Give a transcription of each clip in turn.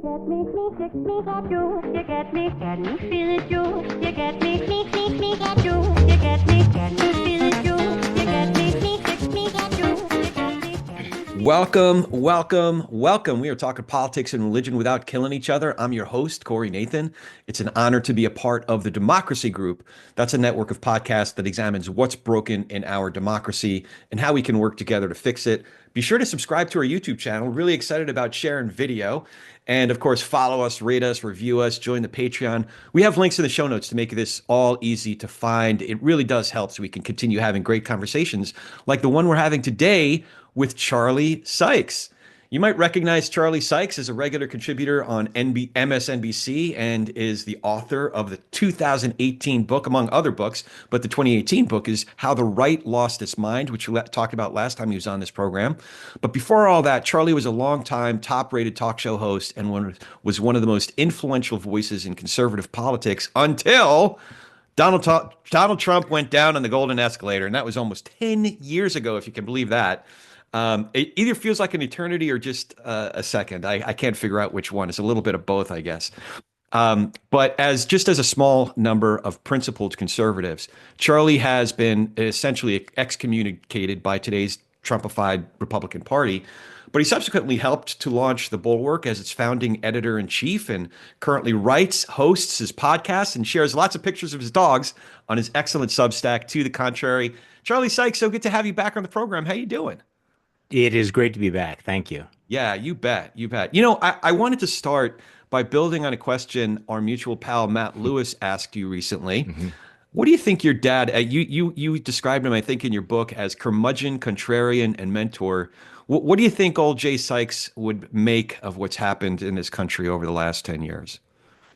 Welcome. We are talking politics and religion without killing each other. I'm your host, Corey Nathan. It's an honor to be a part of the Democracy Group. That's a network of podcasts that examines what's broken in our democracy and how we can work together to fix it. Be sure to subscribe to our YouTube channel. Really excited about sharing video. And of course, follow us, rate us, review us, join the Patreon. We have links in the show notes to make this all easy to find. It really does help so we can continue having great conversations like the one we're having today with Charlie Sykes. You might recognize Charlie Sykes as a regular contributor on MSNBC and is the author of the 2018 book, among other books. But the 2018 book is How the Right Lost Its Mind, which we talked about last time he was on this program. But before all that, Charlie was a longtime top-rated talk show host and was one of the most influential voices in conservative politics until Donald Trump went down on the golden escalator. And that was almost 10 years ago, if you can believe that. It either feels like an eternity or just a second. I can't figure out which one. It's a little bit of both, I guess. But as a small number of principled conservatives, Charlie has been essentially excommunicated by today's Trumpified Republican Party. But he subsequently helped to launch the Bulwark as its founding editor-in-chief and currently writes, hosts his podcast, and shares lots of pictures of his dogs on his excellent Substack To the Contrary. Charlie Sykes, so good to have you back on the program. How you doing? It is great to be back. Thank you. Yeah, you bet. You bet. You know, I wanted to start by building on a question our mutual pal Matt Lewis asked you recently. Mm-hmm. What do you think your dad, you described him, I think, in your book as curmudgeon, contrarian, and mentor. What do you think old Jay Sykes would make of what's happened in this country over the last 10 years?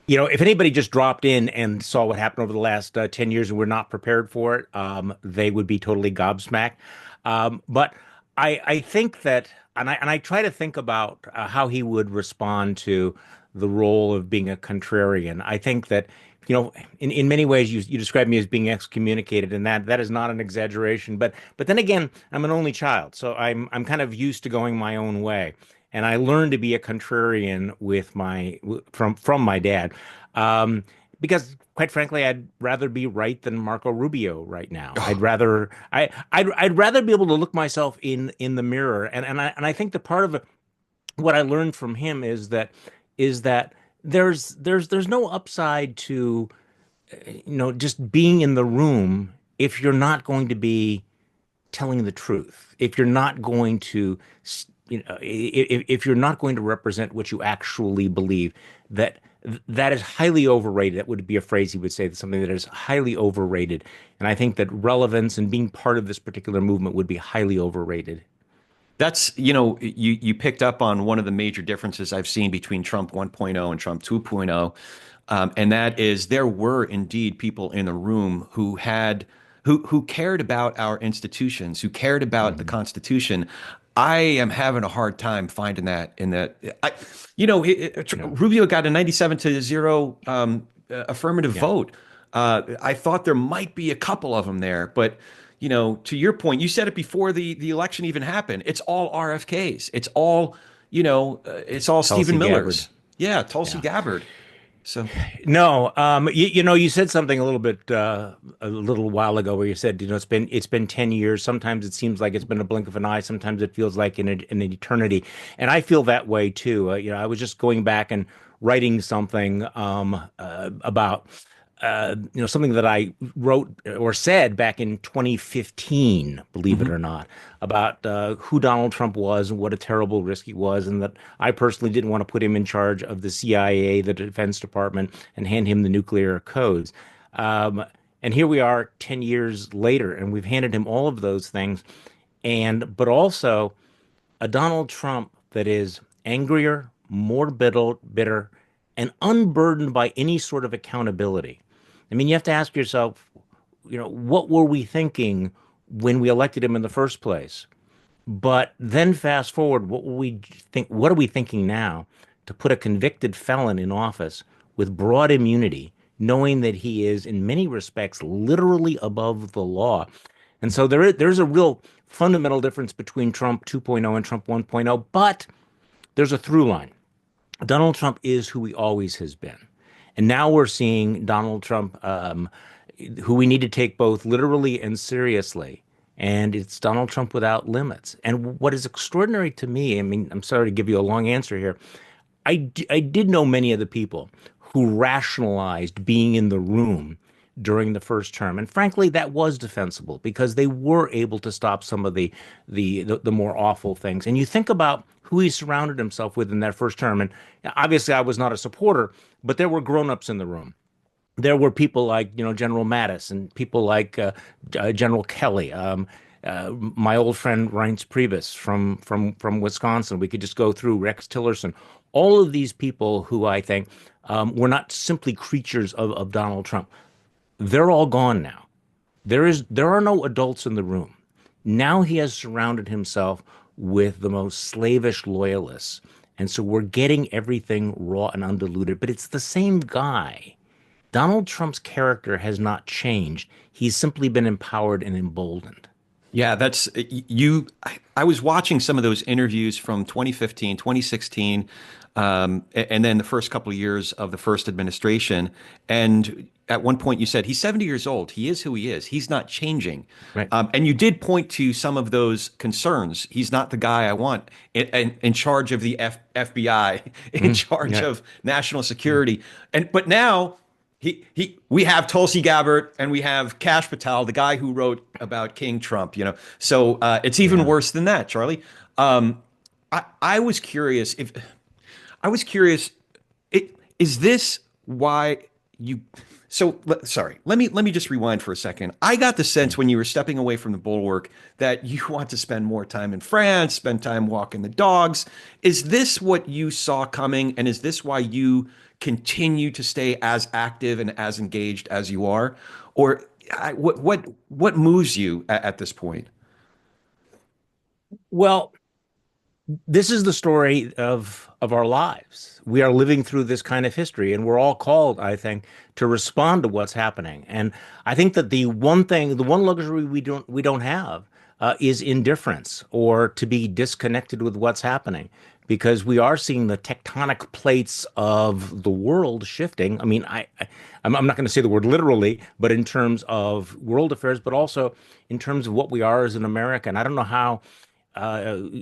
You know, if anybody just dropped in and saw what happened over the last 10 years and we're not prepared for it, they would be totally gobsmacked. But I think that, and I try to think about how he would respond to the role of being a contrarian. I think that, you know, in many ways you describe me as being excommunicated, and that is not an exaggeration. But then again, I'm an only child, so I'm kind of used to going my own way, and I learned to be a contrarian from my dad. Because quite frankly, I'd rather be right than Marco Rubio right now. I'd rather be able to look myself in the mirror, and I think that part of it, what I learned from him is that there's no upside to, you know, just being in the room if you're not going to be telling the truth, if you're not going to, you know, if you're not going to represent what you actually believe. That is highly overrated. That would be a phrase he would say, something that is highly overrated. And I think that relevance and being part of this particular movement would be highly overrated. That's, you know, you picked up on one of the major differences I've seen between Trump 1.0 and Trump 2.0. And that is there were indeed people in the room who cared about our institutions, who cared about the Constitution. I am having a hard time finding that Rubio got a 97-0 affirmative vote. I thought there might be a couple of them there, but you know, to your point, you said it before the election even happened. It's all RFKs. It's all, you know, it's all Stephen Miller's. Gabbard. Yeah, Tulsi Gabbard. So no, you know, you said something a little while ago where you said, you know, it's been 10 years. Sometimes it seems like it's been a blink of an eye. Sometimes it feels like an eternity. And I feel that way too. You know, I was just going back and writing something about you know, something that I wrote or said back in 2015, believe it or not, about who Donald Trump was and what a terrible risk he was, and that I personally didn't want to put him in charge of the CIA, the Defense Department, and hand him the nuclear codes. And here we are 10 years later, and we've handed him all of those things, but also a Donald Trump that is angrier, more bitter, and unburdened by any sort of accountability. I mean, you have to ask yourself, you know, what were we thinking when we elected him in the first place? But then fast forward, what are we thinking now to put a convicted felon in office with broad immunity, knowing that he is in many respects literally above the law? And so there's a real fundamental difference between Trump 2.0 and Trump 1.0, but there's a through line. Donald Trump is who he always has been. And now we're seeing Donald Trump, who we need to take both literally and seriously. And it's Donald Trump without limits. And what is extraordinary to me, I mean, I'm sorry to give you a long answer here. I did know many of the people who rationalized being in the room during the first term. And frankly, that was defensible because they were able to stop some of the more awful things. And you think about who he surrounded himself with in that first term. And obviously, I was not a supporter, but there were grown-ups in the room. There were people like, General Mattis and people like General Kelly, my old friend Reince Priebus from Wisconsin. We could just go through Rex Tillerson, all of these people who I think were not simply creatures of Donald Trump. They're all gone now. There are no adults in the room. Now he has surrounded himself with the most slavish loyalists. And so we're getting everything raw and undiluted, but it's the same guy. Donald Trump's character has not changed. He's simply been empowered and emboldened. Yeah, that's you. I was watching some of those interviews from 2015, 2016, and then the first couple of years of the first administration. And at one point, you said he's 70 years old. He is who he is. He's not changing. Right. And you did point to some of those concerns. He's not the guy I want in charge of the FBI, in charge Yeah. of national security. But now. We have Tulsi Gabbard and we have Kash Patel, the guy who wrote about King Trump, So it's even Yeah. worse than that, Charlie. I was curious if I was curious, is this why you sorry, let me just rewind for a second. I got the sense when you were stepping away from the Bulwark that you want to spend more time in France, spend time walking the dogs. Is this what you saw coming? And is this why you continue to stay as active and as engaged as you are? Or what moves you at this point? Well, this is the story of our lives. We are living through this kind of history, and we're all called, I think, to respond to what's happening. And I think that the one luxury we don't have is indifference or to be disconnected with what's happening, because we are seeing the tectonic plates of the world shifting. I mean, I'm not going to say the word literally, but in terms of world affairs, but also in terms of what we are as an American. I don't know how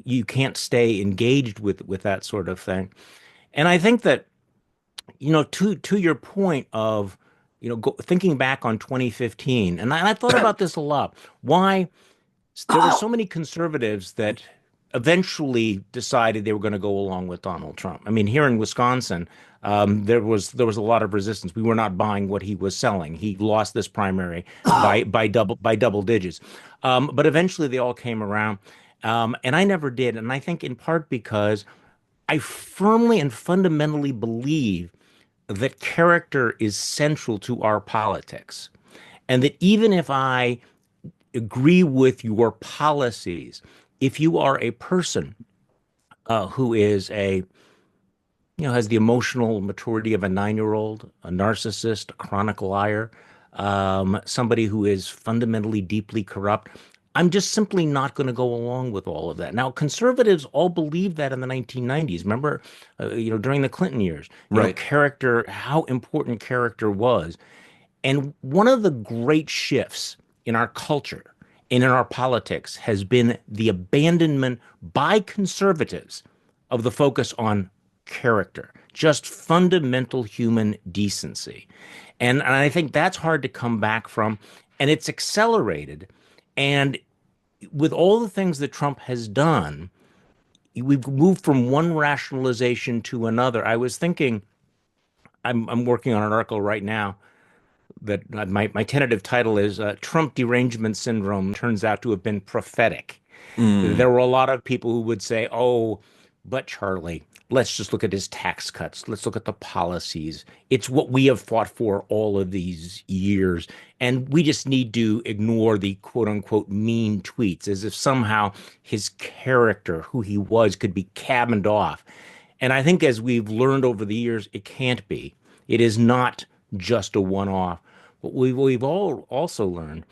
you can't stay engaged with that sort of thing. And I think that, to your point of, thinking back on 2015, and I thought about this a lot. Why there were so many conservatives that eventually decided they were going to go along with Donald Trump. I mean, here in Wisconsin, there was a lot of resistance. We were not buying what he was selling. He lost this primary by double digits. But eventually they all came around. And I never did. And I think in part because I firmly and fundamentally believe that character is central to our politics. And that even if I agree with your policies, if you are a person who is has the emotional maturity of a 9-year-old, a narcissist, a chronic liar, somebody who is fundamentally deeply corrupt, I'm just simply not going to go along with all of that. Now, conservatives all believed that in the 1990s. Remember, during the Clinton years, Right. character, how important character was. And one of the great shifts in our culture and in our politics has been the abandonment by conservatives of the focus on character, just fundamental human decency. And I think that's hard to come back from. And it's accelerated. And with all the things that Trump has done, we've moved from one rationalization to another. I was thinking, I'm working on an article right now that my tentative title is Trump Derangement Syndrome Turns Out to Have Been Prophetic. Mm. There were a lot of people who would say, oh, but Charlie, let's just look at his tax cuts. Let's look at the policies. It's what we have fought for all of these years. And we just need to ignore the quote unquote mean tweets as if somehow his character, who he was, could be cabined off. And I think as we've learned over the years, it can't be. It is not just a one-off. What we've all also learned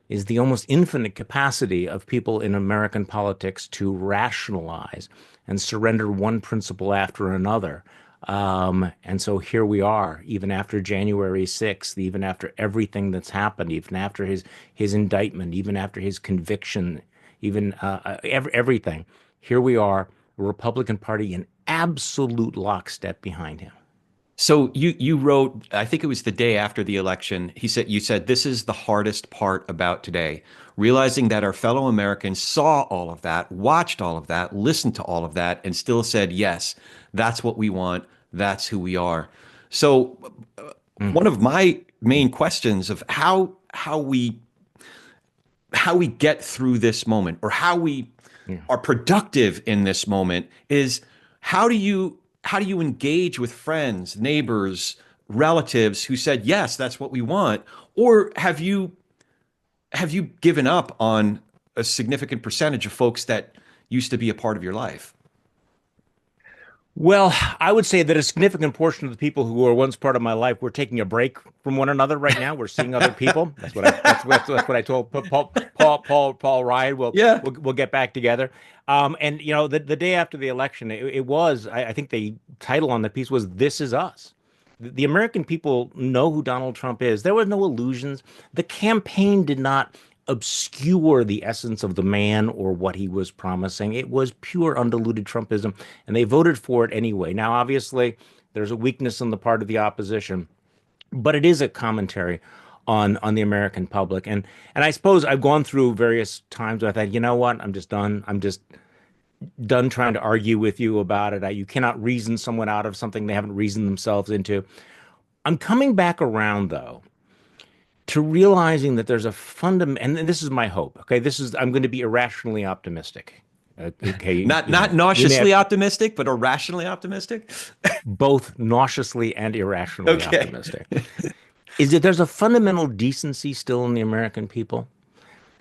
is the almost infinite capacity of people in American politics to rationalize and surrender one principle after another. And so here we are, even after January 6th, even after everything that's happened, even after his indictment, even after his conviction, even everything. Here we are, the Republican Party in absolute lockstep behind him. So you wrote, I think it was the day after the election, you said this is the hardest part about today, realizing that our fellow Americans saw all of that, watched all of that, listened to all of that, and still said, yes, that's what we want, that's who we are. So Mm, one of my main questions of how we get through this moment, or how we yeah. are productive in this moment, is how do you engage with friends, neighbors, relatives who said, yes, that's what we want? Or have you given up on a significant percentage of folks that used to be a part of your life? Well, I would say that a significant portion of the people who were once part of my life, we're taking a break from one another right now. We're seeing other people. That's what I told Paul Ryan. Yeah. We'll get back together. And the day after the election, it was I think the title on the piece was "This Is Us." The American people know who Donald Trump is. There were no illusions. The campaign did not obscure the essence of the man or what he was promising. It was pure, undiluted Trumpism, and they voted for it anyway. Now, obviously, there's a weakness on the part of the opposition, but it is a commentary on the American public. And I suppose I've gone through various times where I thought, you know what, I'm just done. I'm just done trying to argue with you about it. You cannot reason someone out of something they haven't reasoned themselves into. I'm coming back around though to realizing that there's a fundamental, and this is my hope. Okay, I'm going to be irrationally optimistic. Okay, Not we may have nauseously optimistic, but irrationally optimistic. both nauseously and irrationally Okay. optimistic. Is that there's a fundamental decency still in the American people,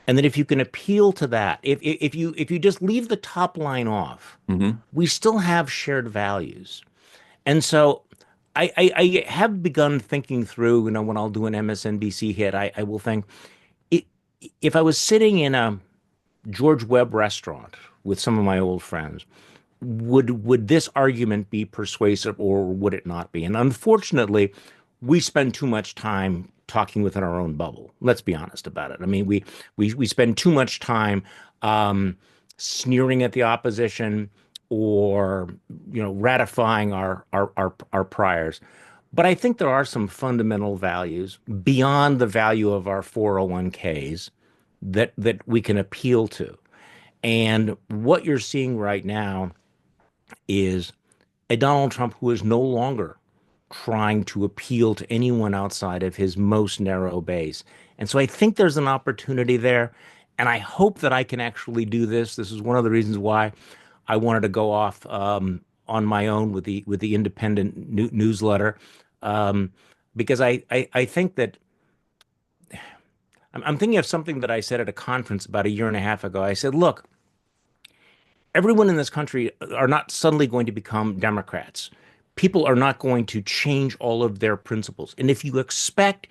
and that if you can appeal to that, if you just leave the top line off, Hmm. we still have shared values. And so I have begun thinking through, when I'll do an MSNBC hit, I will think, i- if I was sitting in a George Webb restaurant with some of my old friends, would this argument be persuasive or would it not be? And unfortunately, we spend too much time talking within our own bubble. Let's be honest about it. I mean, we spend too much time um, sneering at the opposition or ratifying our priors. But I think there are some fundamental values beyond the value of our 401ks that we can appeal to. And what you're seeing right now is a Donald Trump who is no longer trying to appeal to anyone outside of his most narrow base. And so I think there's an opportunity there. And I hope that I can actually do this. This is one of the reasons why I wanted to go off on my own with the independent newsletter, um, because I think that I'm thinking of something that I said at a conference about a year and a half ago. I said, look, everyone in this country are not suddenly going to become Democrats. People are not going to change all of their principles. And if you expect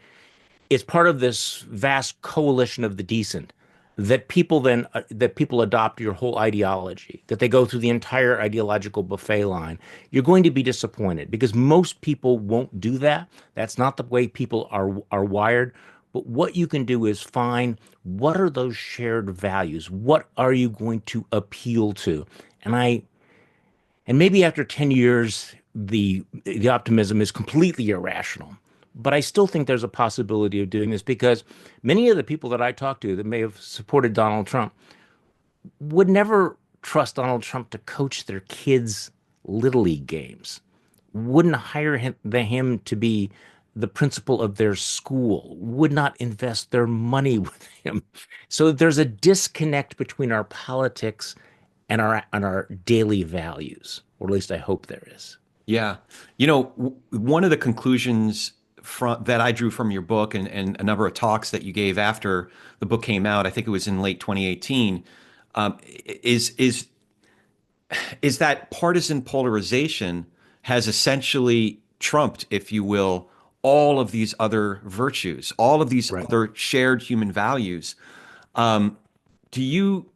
it's part of this vast coalition of the decent that people adopt your whole ideology, that they go through the entire ideological buffet line, you're going to be disappointed because most people won't do that. That's not the way people are wired. But what you can do is find what are those shared values? What are you going to appeal to? And I and maybe after 10 years, the optimism is completely irrational. But I still think there's a possibility of doing this because many of the people that I talk to that may have supported Donald Trump would never trust Donald Trump to coach their kids' little league games, wouldn't hire him to be the principal of their school, would not invest their money with him. So there's a disconnect between our politics and our daily values, or at least I hope there is. Yeah. One of the conclusions that I drew from your book, and a number of talks that you gave after the book came out, I think it was in late 2018, um, is is is that partisan polarization has essentially trumped, if you will, all of these other virtues, all of these Right. other shared human values. Um, do you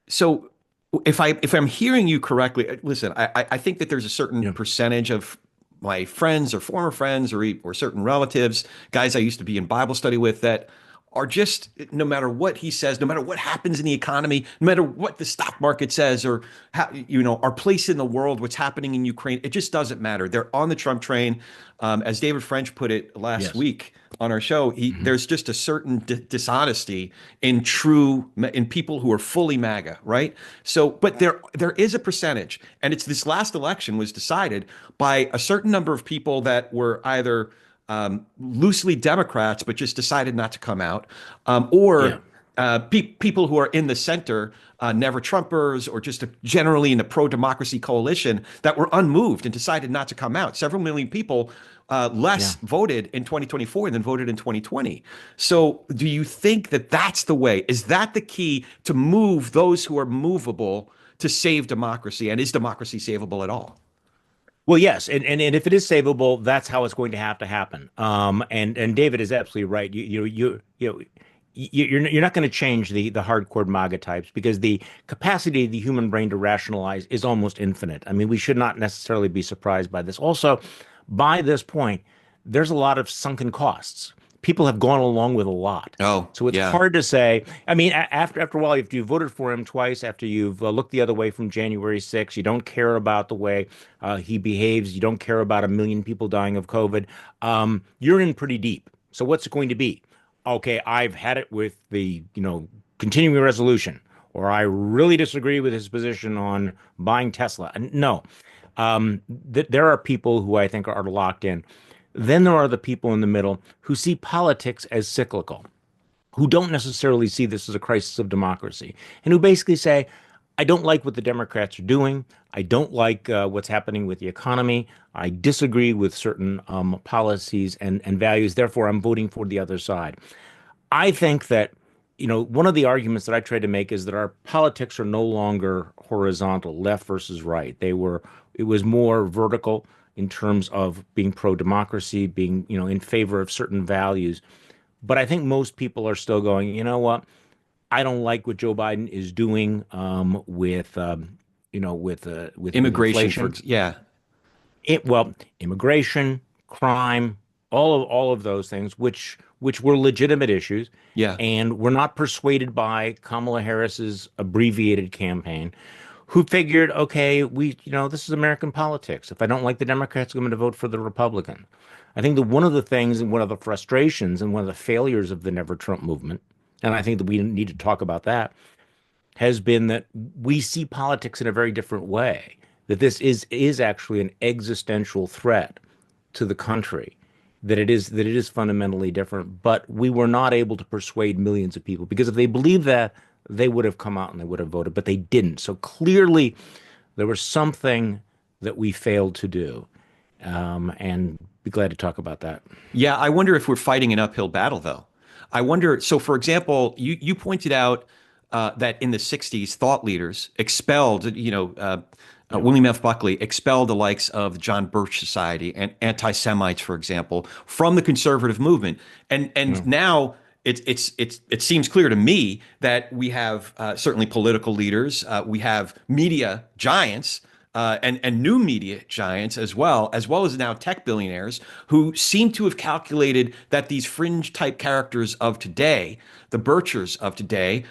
so? if I'm hearing you correctly, listen, I think that there's a certain Yeah. percentage of my friends or former friends or certain relatives, guys I used to be in Bible study with, that are just, no matter what he says, no matter what happens in the economy, no matter what the stock market says, or how, our place in the world, what's happening in Ukraine, it just doesn't matter. They're on the Trump train. As David French put it last Yes. week on our show, Mhm. there's just a certain dishonesty in people who are fully MAGA, right? So, but there is a percentage, and it's this last election was decided by a certain number of people that were either loosely Democrats, but just decided not to come out, Yeah. or people who are in the center, never Trumpers, or just generally in a pro-democracy coalition that were unmoved and decided not to come out. Several million people less Yeah. voted in 2024 than voted in 2020. So, do you think that that's the way? Is that the key to move those who are movable to save democracy? And is democracy savable at all? Well, yes, and if it is savable, that's how it's going to have to happen. And David is absolutely right. You're not going to change the hardcore MAGA types because the capacity of the human brain to rationalize is almost infinite. I mean, we should not necessarily be surprised by this. Also, by this point, there's a lot of sunken costs. People have gone along with a lot. Oh, So it's yeah. hard to say. I mean, after a while, if you voted for him twice, after you've looked the other way from January 6th, you don't care about the way he behaves, you don't care about a million people dying of COVID, you're in pretty deep. So what's it going to be? Okay, I've had it with the, continuing resolution, or I really disagree with his position on buying Tesla. No, there are people who I think are locked in. Then there are the people in the middle who see politics as cyclical, who don't necessarily see this as a crisis of democracy, and who basically say, I don't like what the Democrats are doing. I don't like what's happening with the economy. I disagree with certain policies and values. Therefore, I'm voting for the other side. I think that, one of the arguments that I try to make is that our politics are no longer horizontal, left versus right. It was more vertical in terms of being pro-democracy, being, in favor of certain values. But I think most people are still going, you know what? I don't like what Joe Biden is doing with Immigration, inflation. yeah. Immigration, crime, all of those things, which were legitimate issues, Yeah. and were not persuaded by Kamala Harris's abbreviated campaign, who figured, okay, this is American politics. If I don't like the Democrats, I'm going to vote for the Republican. I think that one of the things and one of the frustrations and one of the failures of the Never Trump movement, and I think that we need to talk about that, has been that we see politics in a very different way, that this is actually an existential threat to the country, that it is fundamentally different. But we were not able to persuade millions of people because if they believed that, they would have come out and they would have voted, but they didn't. So clearly, there was something that we failed to do, and be glad to talk about that. Yeah, I wonder if we're fighting an uphill battle, though. I wonder. So, for example, you pointed out that in the '60s, thought leaders expelled, Yeah. William F. Buckley expelled the likes of John Birch Society and anti-Semites, for example, from the conservative movement. And Yeah. now it seems clear to me that we have certainly political leaders, we have media giants, and new media giants as well as now tech billionaires who seem to have calculated that these fringe type characters of today, the Birchers of today,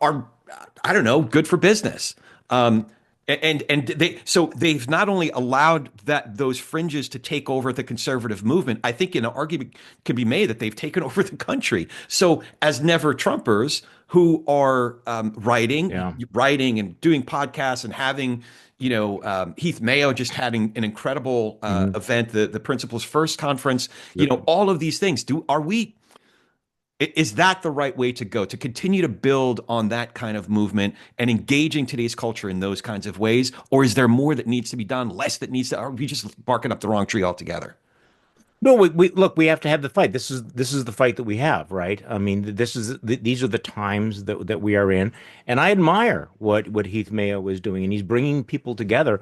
are I don't know, good for business. And they've not only allowed those fringes to take over the conservative movement. I think an argument could be made that they've taken over the country. So as never Trumpers who are Yeah. writing and doing podcasts and having, Heath Mayo just having an incredible Mhm. event, the Principles First conference, Yep. all of these things. Is that the right way to go, to continue to build on that kind of movement and engaging today's culture in those kinds of ways? Or is there more that needs to be done, less that needs to, are we just barking up the wrong tree altogether? No, we look. We have to have the fight. This is the fight that we have, right? I mean, these are the times that we are in, and I admire what Heath Mayo is doing, and he's bringing people together,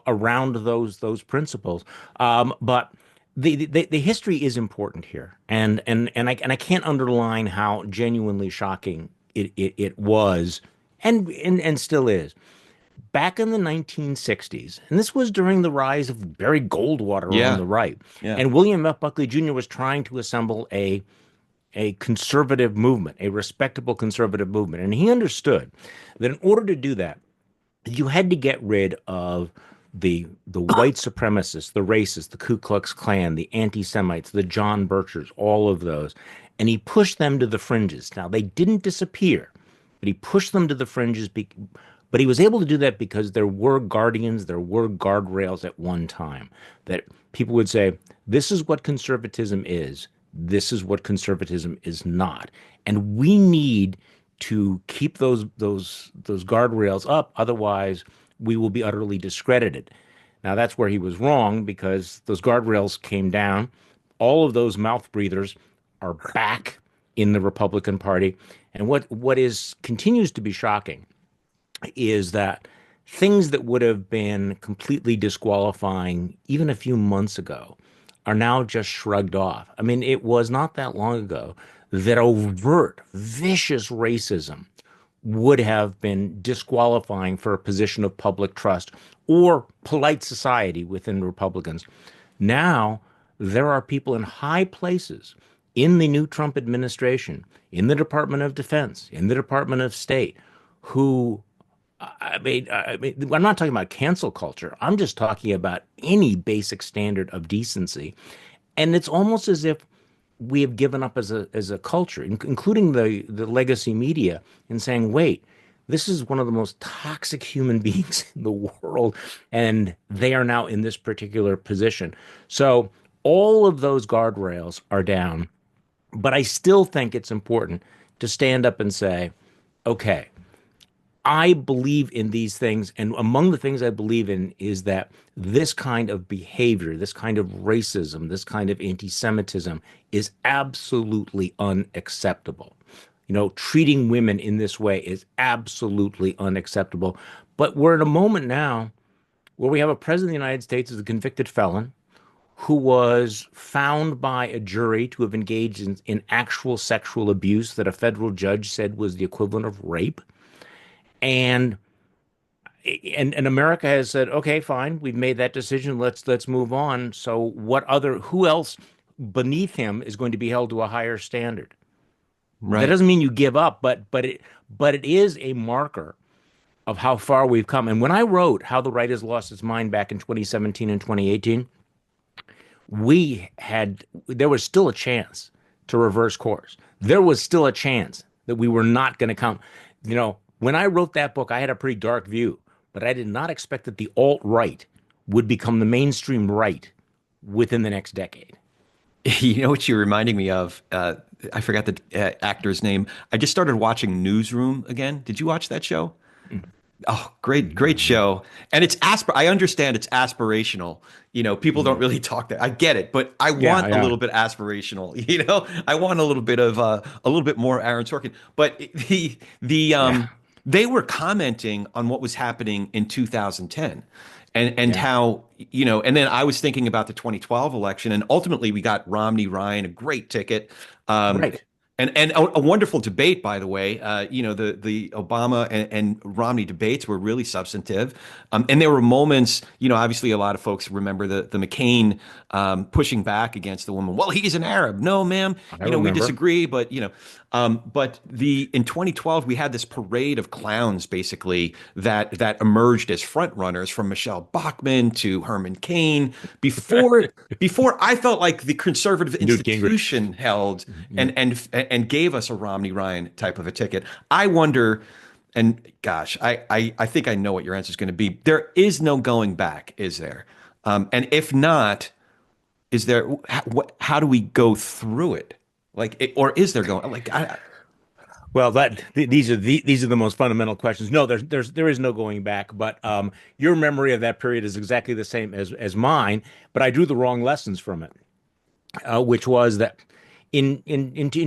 around those principles. But the history is important here, and I can't underline how genuinely shocking it was, and still is. back in the 1960s, and this was during the rise of Barry Goldwater on Yeah. the right, Yeah. and William F. Buckley Jr. was trying to assemble a conservative movement, a respectable conservative movement. And he understood that in order to do that, you had to get rid of the white supremacists, the racists, the Ku Klux Klan, the anti-Semites, the John Birchers, all of those. And he pushed them to the fringes. Now, they didn't disappear, but he pushed them to the fringes. But he was able to do that because there were guardians, there were guardrails at one time that people would say, this is what conservatism is. This is what conservatism is not. And we need to keep those guardrails up. Otherwise, we will be utterly discredited. Now, that's where he was wrong because those guardrails came down. All of those mouth breathers are back in the Republican Party. And what is continues to be shocking is that things that would have been completely disqualifying even a few months ago are now just shrugged off. I mean, it was not that long ago that overt, vicious racism would have been disqualifying for a position of public trust or polite society within Republicans. Now, there are people in high places in the new Trump administration, in the Department of Defense, in the Department of State, who I'm not talking about cancel culture. I'm just talking about any basic standard of decency. And it's almost as if we have given up as a culture, including the legacy media, in saying, wait, this is one of the most toxic human beings in the world, and they are now in this particular position. So all of those guardrails are down, but I still think it's important to stand up and say, okay, I believe in these things. And among the things I believe in is that this kind of behavior, this kind of racism, this kind of anti-Semitism is absolutely unacceptable. You know, treating women in this way is absolutely unacceptable. But we're in a moment now where we have a president of the United States as a convicted felon who was found by a jury to have engaged in actual sexual abuse that a federal judge said was the equivalent of rape. And America has said, okay, fine, we've made that decision. Let's move on. So who else beneath him is going to be held to a higher standard? That Right. doesn't mean you give up, but it is a marker of how far we've come. And when I wrote How the Right Has Lost Its Mind back in 2017 and 2018, there was still a chance to reverse course. There was still a chance that we were not going to come. You know, when I wrote that book, I had a pretty dark view, but I did not expect that the alt-right would become the mainstream right within the next decade. You know what you're reminding me of? I forgot the actor's name. I just started watching Newsroom again. Did you watch that show? Oh, great show. And I understand it's aspirational. You know, people don't really talk that. I get it, but I Yeah, want a yeah, little bit aspirational. You know, I want a little bit of a little bit more Aaron Sorkin. But yeah, they were commenting on what was happening in 2010 and yeah. how, you know, and then I was thinking about the 2012 election, and ultimately we got Romney Ryan, a great ticket. Um, Right. and a wonderful debate, by the way. You know, the Obama and Romney debates were really substantive, and there were moments. You know, obviously, a lot of folks remember the McCain pushing back against the woman. Well, he's an Arab. No, ma'am. I You know, we remember. disagree, but you know, but the in 2012 we had this parade of clowns, basically that emerged as front runners, from Michelle Bachmann to Herman Cain. Before I felt like the conservative Newt Gingrich. institution held Yeah. and gave us a Romney Ryan type of a ticket. I wonder, and gosh, I think I know what your answer is going to be. There is no going back, is there? And if not, is there? How do we go through it? Or is there going? Well, these are the most fundamental questions. No, there is no going back. But your memory of that period is exactly the same as mine. But I drew the wrong lessons from it, which was that in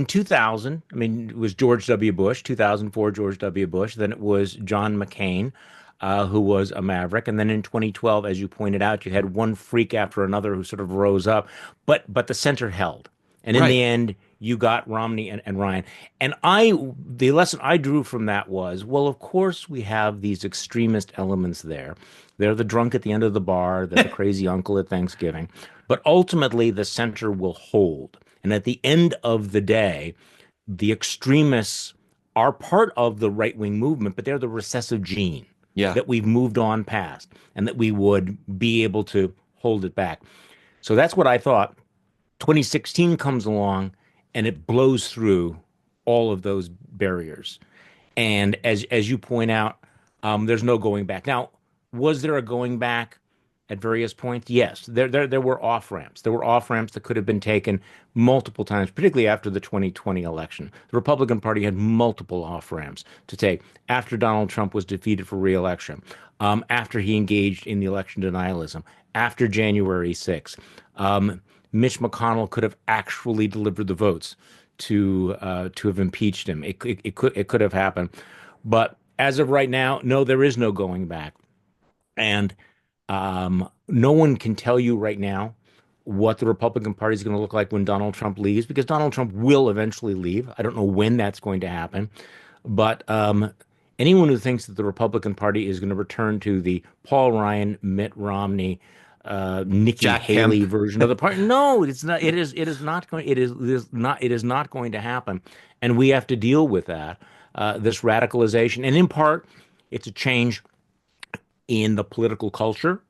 2000, I mean, it was George W. Bush, 2004, George W. Bush. Then it was John McCain, who was a maverick, and then in 2012, as you pointed out, you had one freak after another who sort of rose up, but the center held, and in Right. the end, you got Romney and Ryan. And the lesson I drew from that was, well, of course we have these extremist elements there. They're the drunk at the end of the bar, they're the crazy uncle at Thanksgiving. But ultimately, the center will hold. And at the end of the day, the extremists are part of the right-wing movement, but they're the recessive gene Yeah. that we've moved on past and that we would be able to hold it back. So that's what I thought. 2016 comes along and it blows through all of those barriers. And as you point out, there's no going back. Now, was there a going back at various points? Yes, there were off ramps. There were off ramps that could have been taken multiple times, particularly after the 2020 election. The Republican Party had multiple off ramps to take after Donald Trump was defeated for re-election, after he engaged in the election denialism, after January 6th. Mitch McConnell could have actually delivered the votes to have impeached him. It could have happened, but as of right now, no, there is no going back, and no one can tell you right now what the Republican Party is going to look like when Donald Trump leaves, because Donald Trump will eventually leave. I don't know when that's going to happen, but anyone who thinks that the Republican Party is going to return to the Paul Ryan, Mitt Romney, Nikki Jack Haley Kemp. version of the party. No, it's not. It is not going. It is not. It is not going to happen, and we have to deal with that. This radicalization, and in part, it's a change in the political culture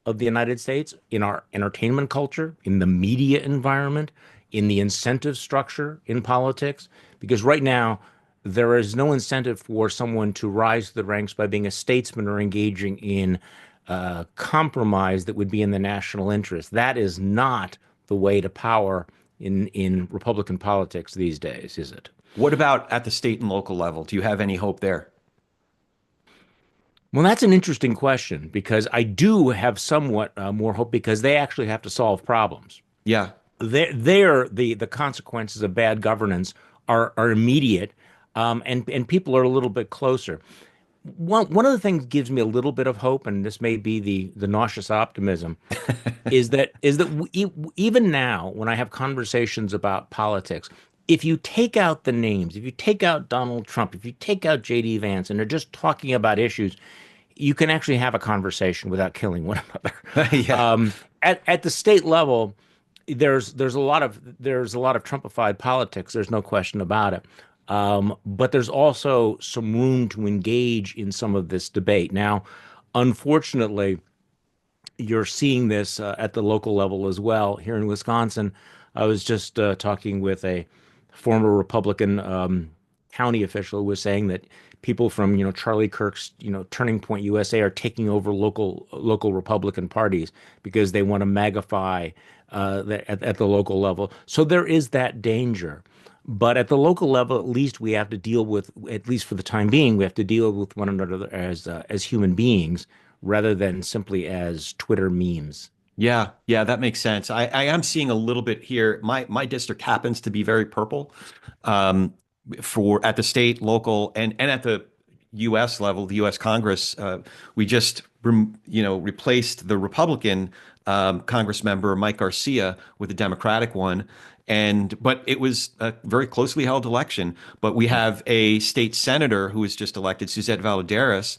of the United States, in our entertainment culture, in the media environment, in the incentive structure in politics. Because right now, there is no incentive for someone to rise to the ranks by being a statesman or engaging in compromise that would be in the national interest. That is not the way to power in Republican politics these days, is it? What about at the state and local level? Do you have any hope there? Well, that's an interesting question because I do have somewhat more hope because they actually have to solve problems. Yeah. The consequences of bad governance are immediate, and people are a little bit closer. One of the things gives me a little bit of hope, and this may be the nauseous optimism, is that even now when I have conversations about politics, if you take out the names, if you take out Donald Trump, if you take out J.D. Vance, and they're just talking about issues, you can actually have a conversation without killing one another. Yeah. At the state level, there's a lot of Trumpified politics. There's no question about it. But there's also some room to engage in some of this debate. Now, unfortunately, you're seeing this at the local level as well. Here in Wisconsin, I was just talking with a former Republican county official who was saying that people from Charlie Kirk's Turning Point USA are taking over local Republican parties because they want to magnify at the local level. So there is that danger. But at the local level, at least we have to deal with, at least for the time being, we have to deal with one another as human beings rather than simply as Twitter memes. Yeah, yeah, that makes sense. I am seeing a little bit here. My district happens to be very purple, for at the state, local, and at the U.S. level, the U.S. Congress. We just replaced the Republican Congress member Mike Garcia with a Democratic one, but it was a very closely held election. But we have a state senator who was just elected, Suzette Valladares,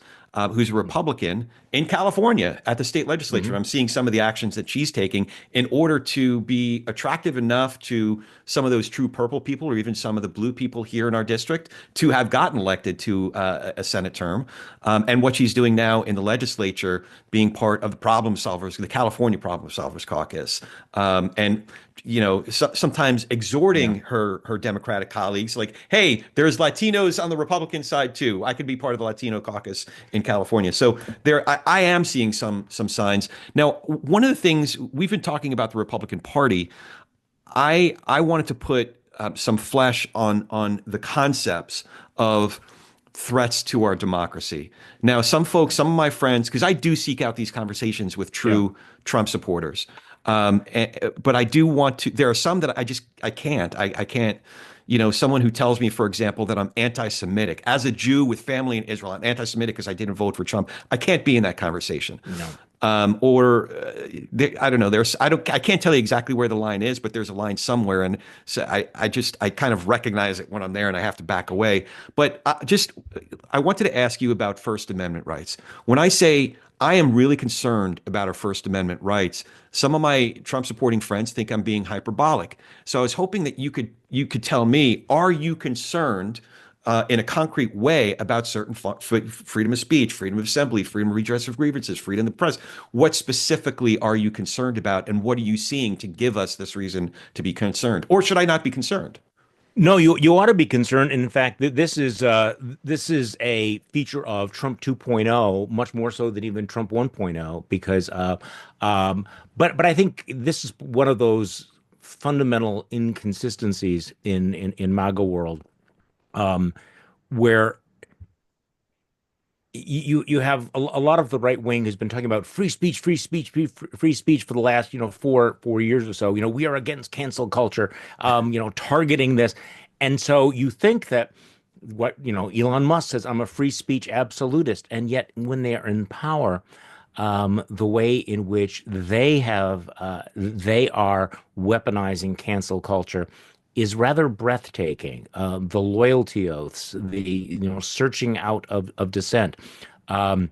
who's a Republican in California at the state legislature. I'm seeing some of the actions that she's taking in order to be attractive enough to some of those true purple people or even some of the blue people here in our district to have gotten elected to a Senate term. And what she's doing now in the legislature, being part of the problem solvers, the California Problem Solvers Caucus, and sometimes exhorting her Democratic colleagues, like, "Hey, there's Latinos on the Republican side too. I could be part of the Latino caucus in California." So I am seeing some signs. Now, one of the things we've been talking about the Republican Party, I wanted to put some flesh on the concepts of threats to our democracy. Now, some of my friends, because I do seek out these conversations with true Trump supporters. But I do want to. There are some that I can't. someone who tells me, for example, that I'm anti-Semitic. As a Jew with family in Israel, I'm anti-Semitic because I didn't vote for Trump. I can't be in that conversation. No. I don't know. I can't tell you exactly where the line is, but there's a line somewhere, and so I kind of recognize it when I'm there, and I have to back away. But I wanted to ask you about First Amendment rights. When I say I am really concerned about our First Amendment rights, some of my Trump supporting friends think I'm being hyperbolic. So I was hoping that you could tell me, are you concerned in a concrete way about certain freedom of speech, freedom of assembly, freedom of redress of grievances, freedom of the press? What specifically are you concerned about, and what are you seeing to give us this reason to be concerned? Or should I not be concerned? No, you ought to be concerned. And in fact, this is a feature of Trump 2.0, much more so than even Trump 1.0, because but I think this is one of those fundamental inconsistencies in MAGA world, where you have a lot of the right wing has been talking about free speech, free speech for the last, 4 years or so. We are against cancel culture, targeting this. And so you think that Elon Musk says, I'm a free speech absolutist. And yet when they are in power, the way in which they are weaponizing cancel culture is rather breathtaking. The loyalty oaths, the searching out of dissent. I'm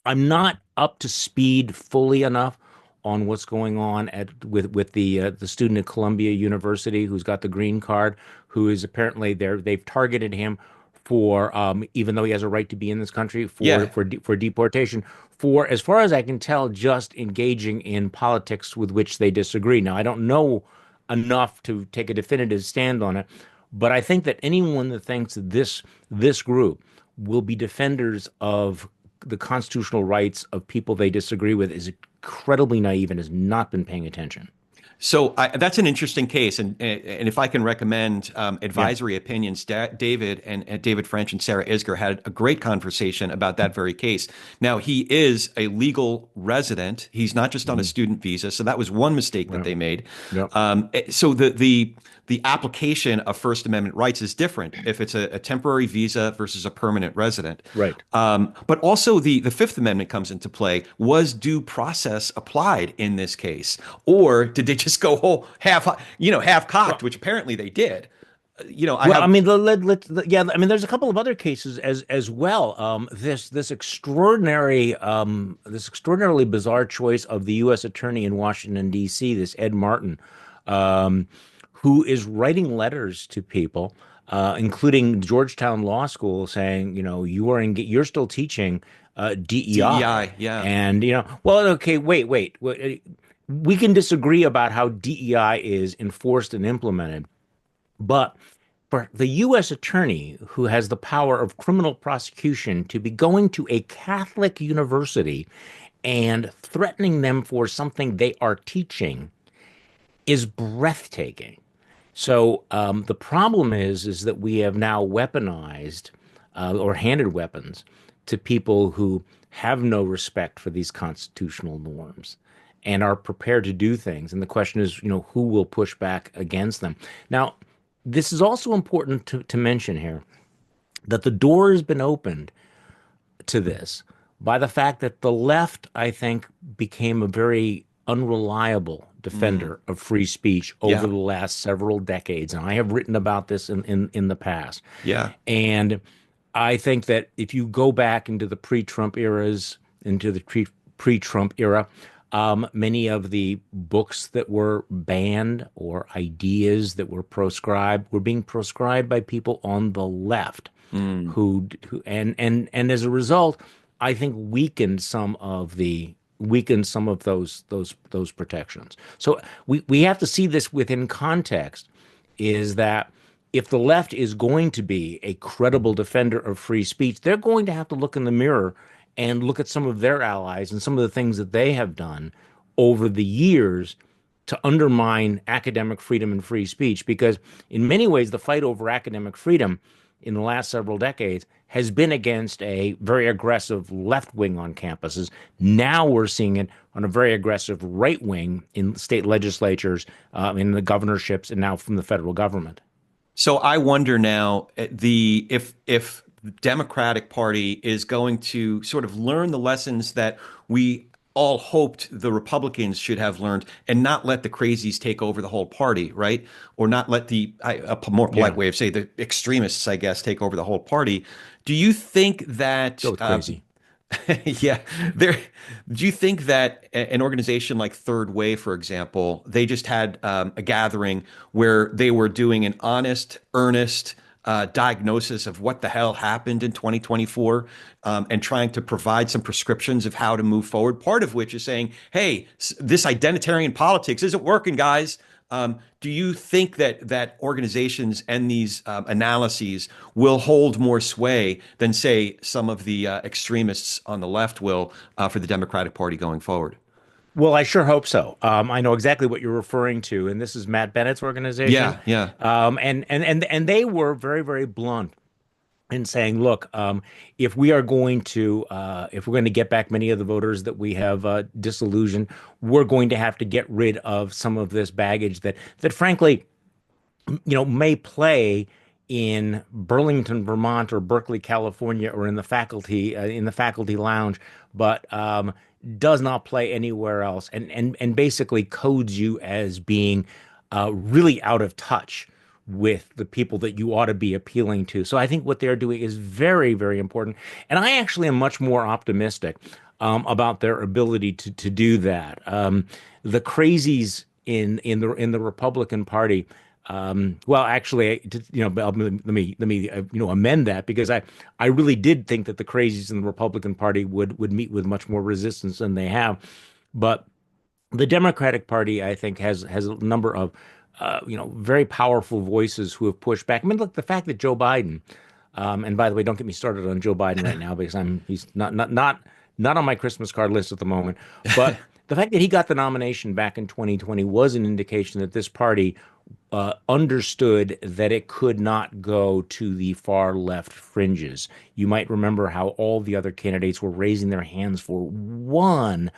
not up to speed fully enough on what's going on with the student at Columbia University who's got the green card, who is apparently they've targeted him for even though he has a right to be in this country for deportation, for, as far as I can tell, just engaging in politics with which they disagree. Now, I don't know enough to take a definitive stand on it, but I think that anyone that thinks that this group will be defenders of the constitutional rights of people they disagree with is incredibly naive and has not been paying attention. So that's an interesting case, and if I can recommend advisory opinions, David French and Sarah Isger had a great conversation about that very case. Now, he is a legal resident; he's not just on a student visa, so that was one mistake that they made. Yep. So the application of First Amendment rights is different if it's a temporary visa versus a permanent resident. Right. But also the Fifth Amendment comes into play. Was due process applied in this case, or did they just go whole half cocked, which apparently they did? I mean, there's a couple of other cases as well. This extraordinarily bizarre choice of the U.S. Attorney in Washington D.C., this Ed Martin, who is writing letters to people, including Georgetown Law School, saying, you're still teaching DEI. Yeah. And, well, okay, wait. We can disagree about how DEI is enforced and implemented, but for the U.S. Attorney, who has the power of criminal prosecution, to be going to a Catholic university and threatening them for something they are teaching is breathtaking. So the problem is that we have now weaponized or handed weapons to people who have no respect for these constitutional norms and are prepared to do things. And the question is, who will push back against them? Now, this is also important to mention here, that the door has been opened to this by the fact that the left, I think, became a very unreliable defender of free speech over the last several decades. And I have written about this in the past. Yeah. And I think that if you go back into the pre-Trump eras, into the pre-Trump era, many of the books that were banned or ideas that were proscribed were being proscribed by people on the left who and as a result, I think weakened some of those protections. So we have to see this within context, is that if the left is going to be a credible defender of free speech, they're going to have to look in the mirror and look at some of their allies and some of the things that they have done over the years to undermine academic freedom and free speech. Because in many ways, the fight over academic freedom in the last several decades has been against a very aggressive left wing on campuses. Now we're seeing it on a very aggressive right wing in state legislatures, in the governorships, and now from the federal government. So I wonder now the if the Democratic Party is going to sort of learn the lessons that we all hoped the Republicans should have learned and not let the crazies take over the whole party, right? Or not let a more polite Yeah, way of saying the extremists, I guess, take over the whole party. Do you think that go with crazy. yeah, there. Do you think that an organization like Third Way, for example, they just had a gathering where they were doing an honest, earnest diagnosis of what the hell happened in 2024, and trying to provide some prescriptions of how to move forward? Part of which is saying, "Hey, this identitarian politics isn't working, guys." Do you think that organizations and these analyses will hold more sway than, say, some of the extremists on the left will for the Democratic Party going forward? Well, I sure hope so. I know exactly what you're referring to, and this is Matt Bennett's organization. Yeah, yeah. And they were very, very blunt in saying, look, if we're going to get back many of the voters that we have disillusioned, we're going to have to get rid of some of this baggage that frankly, may play in Burlington, Vermont, or Berkeley, California, or in the faculty lounge, but does not play anywhere else, and basically codes you as being really out of touch with the people that you ought to be appealing to. So I think what they're doing is very, very important, and I actually am much more optimistic about their ability to do that. The crazies in the Republican Party. Well, actually, let me amend that, because I really did think that the crazies in the Republican Party would meet with much more resistance than they have, but the Democratic Party, I think, has a number of very powerful voices who have pushed back. I mean, look, the fact that Joe Biden, and by the way, don't get me started on Joe Biden right now, because he's not on my Christmas card list at the moment, but the fact that he got the nomination back in 2020 was an indication that this party understood that it could not go to the far left fringes. You might remember how all the other candidates were raising their hands for one,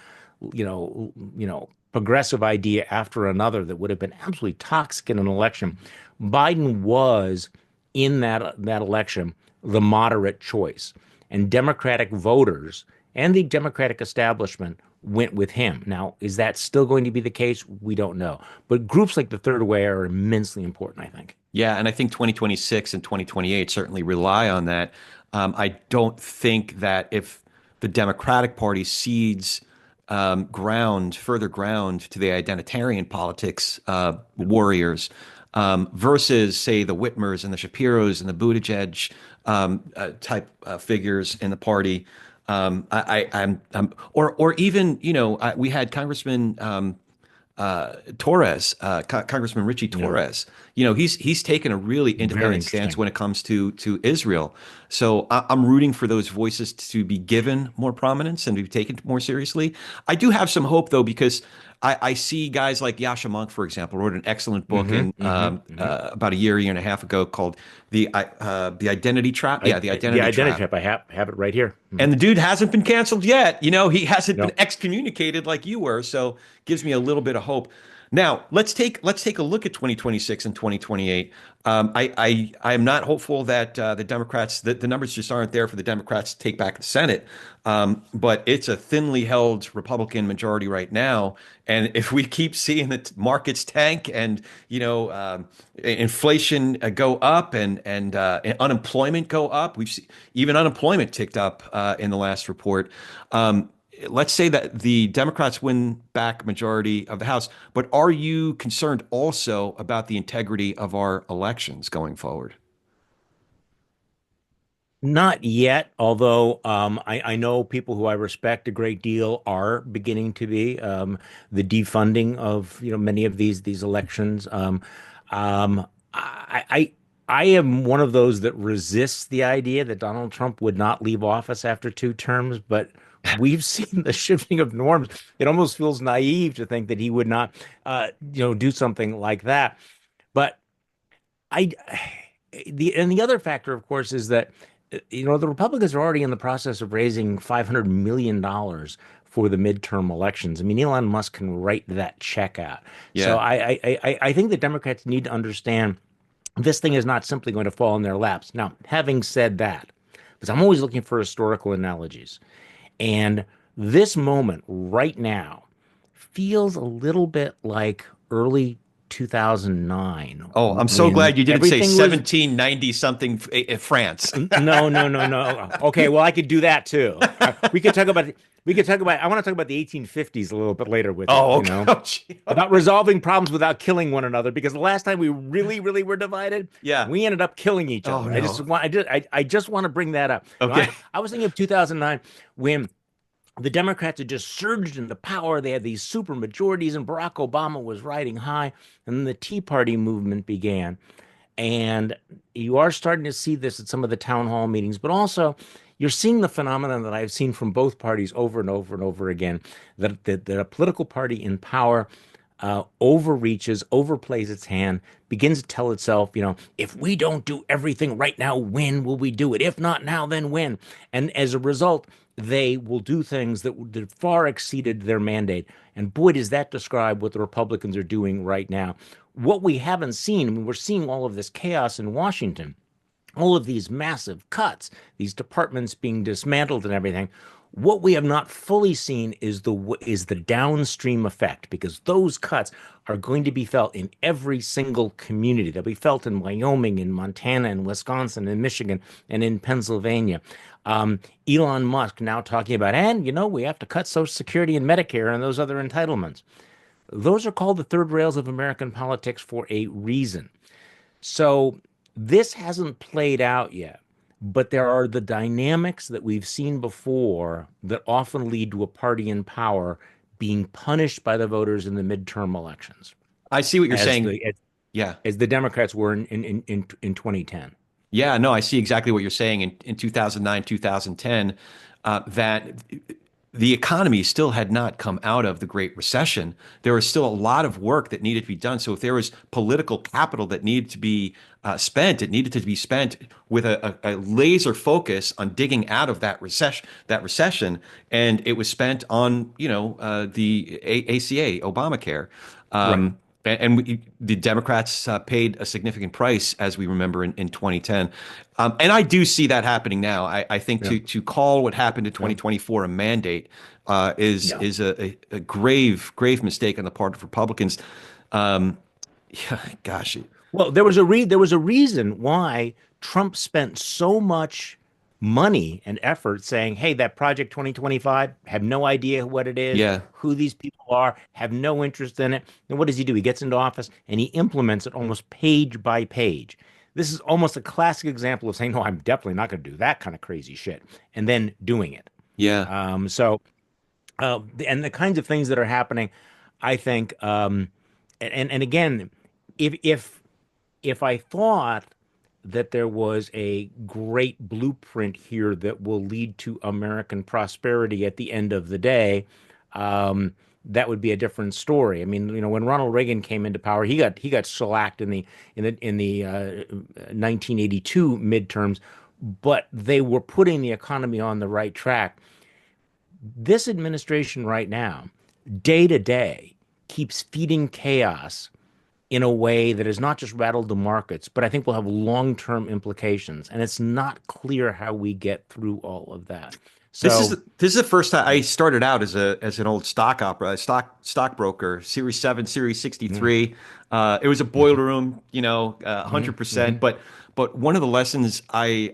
progressive idea after another that would have been absolutely toxic in an election. Biden was, in that election, the moderate choice, and Democratic voters and the Democratic establishment went with him. Now, is that still going to be the case? We don't know. But groups like the Third Way are immensely important, I think. Yeah, and I think 2026 and 2028 certainly rely on that. I don't think that if the Democratic Party cedes further ground to the identitarian politics warriors versus, say, the Whitmers and the Shapiros and the Buttigieg type figures in the party. Or even, we had Congressman Torres, Congressman Richie Torres. He's taken a really Very independent stance interesting. when it comes to Israel. So I'm rooting for those voices to be given more prominence and to be taken more seriously. I do have some hope though, because I see guys like Yasha Monk, for example, wrote an excellent book about a year and a half ago called the Identity Trap. Yeah, the The Identity identity Trap. trap, I have it right here. And the dude hasn't been canceled yet. He hasn't been No. excommunicated like you were. So gives me a little bit of hope. Now let's take a look at 2026 and 2028. I am not hopeful that the Democrats, the numbers just aren't there for the Democrats to take back the Senate. But it's a thinly held Republican majority right now, and if we keep seeing the markets tank and inflation go up and unemployment go up, we've seen even unemployment ticked up in the last report. Let's say that the Democrats win back majority of the House, but are you concerned also about the integrity of our elections going forward? Not yet, although I know people who I respect a great deal are beginning to be. The defunding of many of these elections. Um, I am one of those that resists the idea that Donald Trump would not leave office after two terms, but we've seen the shifting of norms. It almost feels naive to think that he would not, do something like that. But I the other factor, of course, is that the Republicans are already in the process of raising $500 million for the midterm elections. I mean, Elon Musk can write that check out. So Yeah. I think the Democrats need to understand This thing is not simply going to fall in their laps. Now, having said that, because I'm always looking for historical analogies, and this moment right now feels a little bit like early 2009 Oh, I'm so when glad you didn't say everything was 1790 something France. no, no, no, no. Okay, well, I could do that too. I want to talk about the 1850s a little bit later with you, Oh, you okay. know, Oh, gee. about resolving problems without killing one another. Because the last time we really, really were divided, Yeah. we ended up killing each Oh, other. no. I just want to bring that up. No, Okay. I was thinking of 2009 when the Democrats had just surged into power. They had these super majorities, and Barack Obama was riding high. And then the Tea Party movement began. And you are starting to see this at some of the town hall meetings, but also you're seeing the phenomenon that I've seen from both parties over and over and over again, that a political party in power overreaches, overplays its hand, begins to tell itself, if we don't do everything right now, when will we do it? If not now, then when? And as a result, they will do things that far exceeded their mandate. And boy, does that describe what the Republicans are doing right now. What we haven't seen, I mean, we're seeing all of this chaos in Washington, all of these massive cuts, these departments being dismantled and everything. What we have not fully seen is the downstream effect, because those cuts are going to be felt in every single community. They'll be felt in Wyoming, in Montana, in Wisconsin, in Michigan, and in Pennsylvania. Elon Musk now talking about, and we have to cut Social Security and Medicare and those other entitlements. Those are called the third rails of American politics for a reason. So this hasn't played out yet, but there are the dynamics that we've seen before that often lead to a party in power being punished by the voters in the midterm elections, I see what you're as saying. the as, Yeah. as the Democrats were in 2010. Yeah, no, I see exactly what you're saying in 2009, 2010, that the economy still had not come out of the Great Recession. There was still a lot of work that needed to be done. So if there was political capital that needed to be spent, it needed to be spent with a laser focus on digging out of that recession, and it was spent on, the ACA, Obamacare. Right. The Democrats paid a significant price, as we remember in 2010. And I do see that happening now. I think Yeah. to call what happened in Yeah. 2024 a mandate is Yeah. is a grave mistake on the part of Republicans. Yeah, gosh. Well, there was a reason why Trump spent so much money and effort saying, "Hey, that Project 2025, have no idea what it is, Yeah, who these people are, have no interest in it." And what does he do? He gets into office and he implements it almost page by page. This is almost a classic example of saying, "No, I'm definitely not going to do that kind of crazy shit," and then doing it. yeah. And the kinds of things that are happening, I think, and again, if if if I thought that there was a great blueprint here that will lead to American prosperity at the end of the day, that would be a different story. I mean, when Ronald Reagan came into power, he got shellacked in the 1982 midterms, but they were putting the economy on the right track. This administration right now, day to day, keeps feeding chaos in a way that has not just rattled the markets, but I think will have long-term implications. And it's not clear how we get through all of that. This is So, this is the first time I started out as an old stockbroker, Series 7, Series mm, 63. It was a mhm, boiler room, mhm, 100%. mhm, But one of the lessons I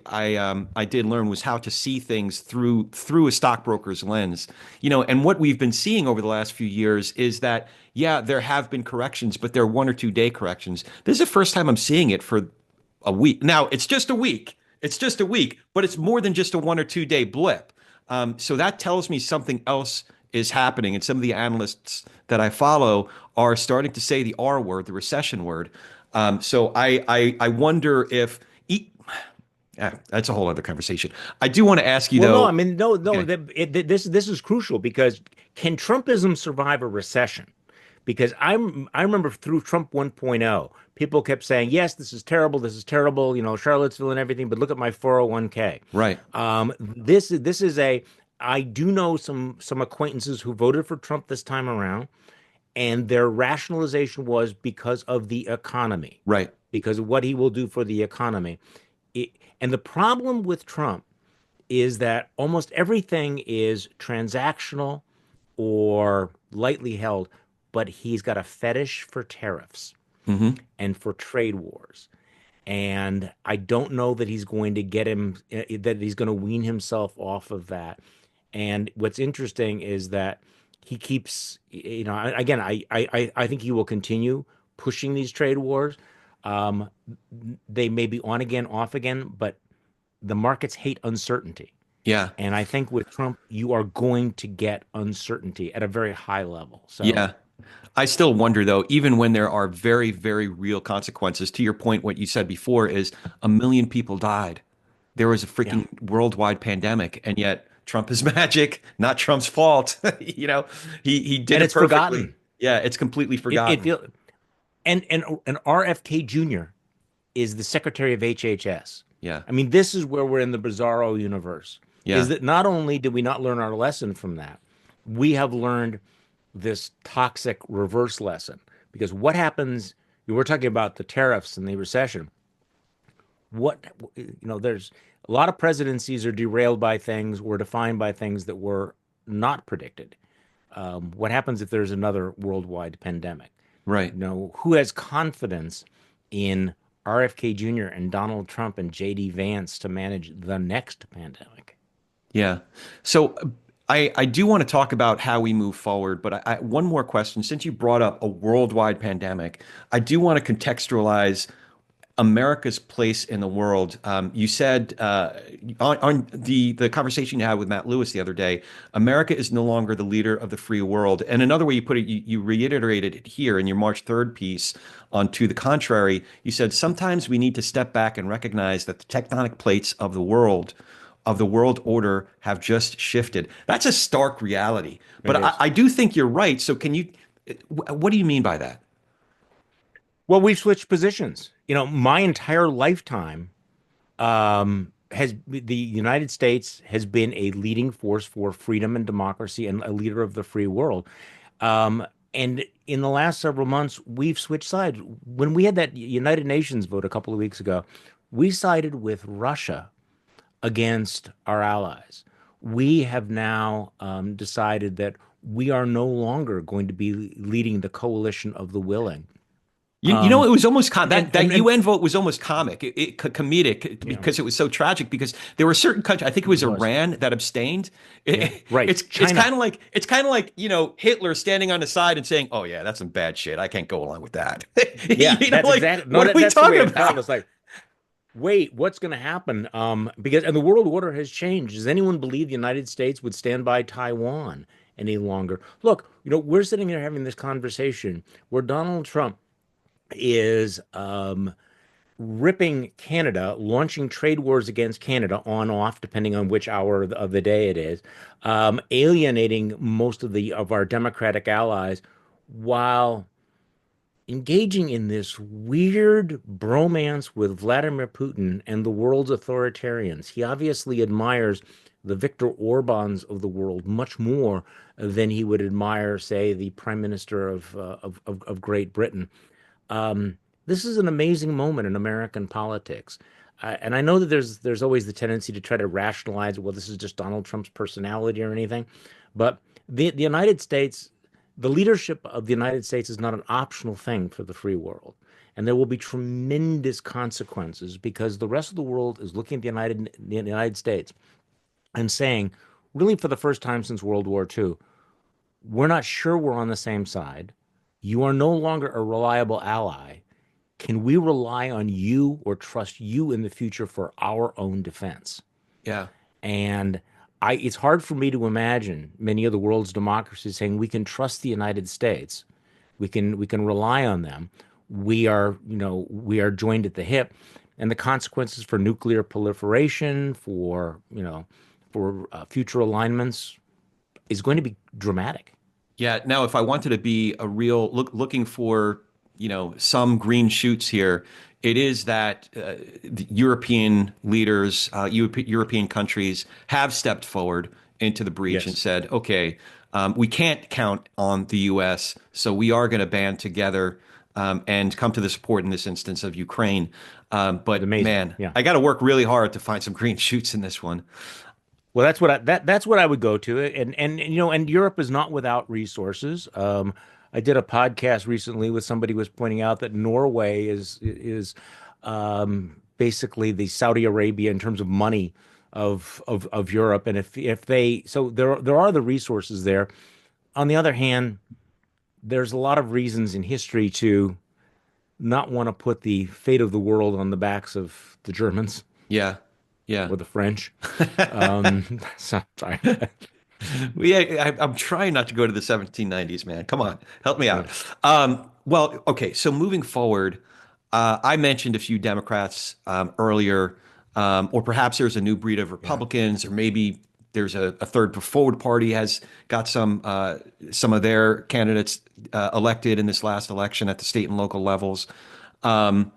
did learn was how to see things through a stockbroker's lens. And what we've been seeing over the last few years is that, yeah, there have been corrections, but they're 1 or 2 day corrections. This is the first time I'm seeing it for a week. Now, it's just a week. It's just a week, but it's more than just a 1 or 2 day blip. So that tells me something else is happening, and some of the analysts that I follow are starting to say the R word, the recession word. So I wonder if that's a whole other conversation. I do want to ask you well, no, I though. mean, no, no, Okay, this is crucial because can Trumpism survive a recession? Because I remember through Trump 1.0, people kept saying, "Yes, this is terrible, Charlottesville and everything, but look at my 401k." right. This is a I do know some acquaintances who voted for Trump this time around, and their rationalization was because of the economy. Right. because of what he will do for the economy. It, and the problem with Trump is that almost everything is transactional or lightly held, but he's got a fetish for tariffs Hmm. and for trade wars. And I don't know that he's going to get him, that he's going to wean himself off of that. And what's interesting is that he keeps, again, I think he will continue pushing these trade wars. Um, they may be on again, off again, but the markets hate uncertainty. Yeah. And I think with Trump, you are going to get uncertainty at a very high level. So, Yeah. I still wonder though, even when there are very, very real consequences, to your point, what you said before is 1 million people died. There was a yeah. freaking worldwide pandemic, and yet Trump is magic, not Trump's fault. He did And it it's perfectly. forgotten. Yeah, it's completely It forgotten. feels, and RFK Jr. is the Secretary of HHS. Yeah. I mean, this is where we're in the bizarro universe. Is Yeah. that not only did we not learn our lesson from that, we have learned this toxic reverse lesson. Because what happens, we're talking about the tariffs and the recession. What, there's a lot of presidencies are derailed by things or defined by things that were not predicted. What happens if there's another worldwide pandemic? Right. Who has confidence in RFK Jr. and Donald Trump and JD Vance to manage the next pandemic? Yeah. So I do want to talk about how we move forward, but one more question. Since you brought up a worldwide pandemic, I do want to contextualize America's place in the world. You said on the conversation you had with Matt Lewis the other day, America is no longer the leader of the free world. And another way you put it, you reiterated it here in your March 3rd piece on To the Contrary. You said sometimes we need to step back and recognize that the tectonic plates of the world order have just shifted. That's a stark reality. It But I, is. I do think you're right. So what do you mean by that? Well, we've switched positions. My entire lifetime has the United States has been a leading force for freedom and democracy and a leader of the free world. And in the last several months, we've switched sides. When we had that United Nations vote a couple of weeks ago, we sided with Russia against our allies. We have now decided that we are no longer going to be leading the coalition of the willing. It was almost that And UN vote was almost comic, comedic yeah, because it was so tragic. Because there were certain countries, I think it was it was. Iran that abstained. Yeah, right. It's China. kind of like Hitler standing on the side and saying, "Oh yeah, that's some bad shit. I can't go along with that." Yeah, that's Like exactly no. what are we That's the way talking it felt. about? It's like, wait, what's going to happen? Because and the world order has changed. Does anyone believe the United States would stand by Taiwan any longer? Look, we're sitting here having this conversation where Donald Trump is ripping Canada, launching trade wars against Canada on off, depending on which hour of the day it is, alienating most of our democratic allies, while engaging in this weird bromance with Vladimir Putin and the world's authoritarians. He obviously admires the Viktor Orbáns of the world much more than he would admire, say, the Prime Minister of Great Britain. This is an amazing moment in American politics. And I know that there's always the tendency to try to rationalize, well, this is just Donald Trump's personality or anything. But the United States, the leadership of the United States is not an optional thing for the free world. And there will be tremendous consequences because the rest of the world is looking at the United States and saying, really for the first time since World War II, we're not sure we're on the same side. You are no longer a reliable ally. Can we rely on you or trust you in the future for our own defense? Yeah. And it's hard for me to imagine many of the world's democracies saying we can trust the United States, we can rely on them. We are joined at the hip, and the consequences for nuclear proliferation, for future alignments, is going to be dramatic. Yeah. Now, if I wanted to be a real looking for, some green shoots here, it is that the European leaders, European countries have stepped forward into the breach and Yes. said, okay, we can't count on the U.S., so we are going to band together and come to the support in this instance of Ukraine. It's But amazing. man, Yeah. I got to work really hard to find some green shoots in this one. Well, that's what I would go to. And and Europe is not without resources. I did a podcast recently with somebody who was pointing out that Norway is basically the Saudi Arabia in terms of money of Europe. And if they so there are the resources there. On the other hand, there's a lot of reasons in history to not want to put the fate of the world on the backs of the Germans Yeah, yeah. or the French. Sorry. Well, yeah, I'm trying not to go to the 1790s, man. Come on, help me out. Yeah. Well, okay, so moving forward, I mentioned a few Democrats earlier, or perhaps there's a new breed of Yeah. Republicans, or maybe there's a third forward party has got some of their candidates elected in this last election at the state and local levels. Um,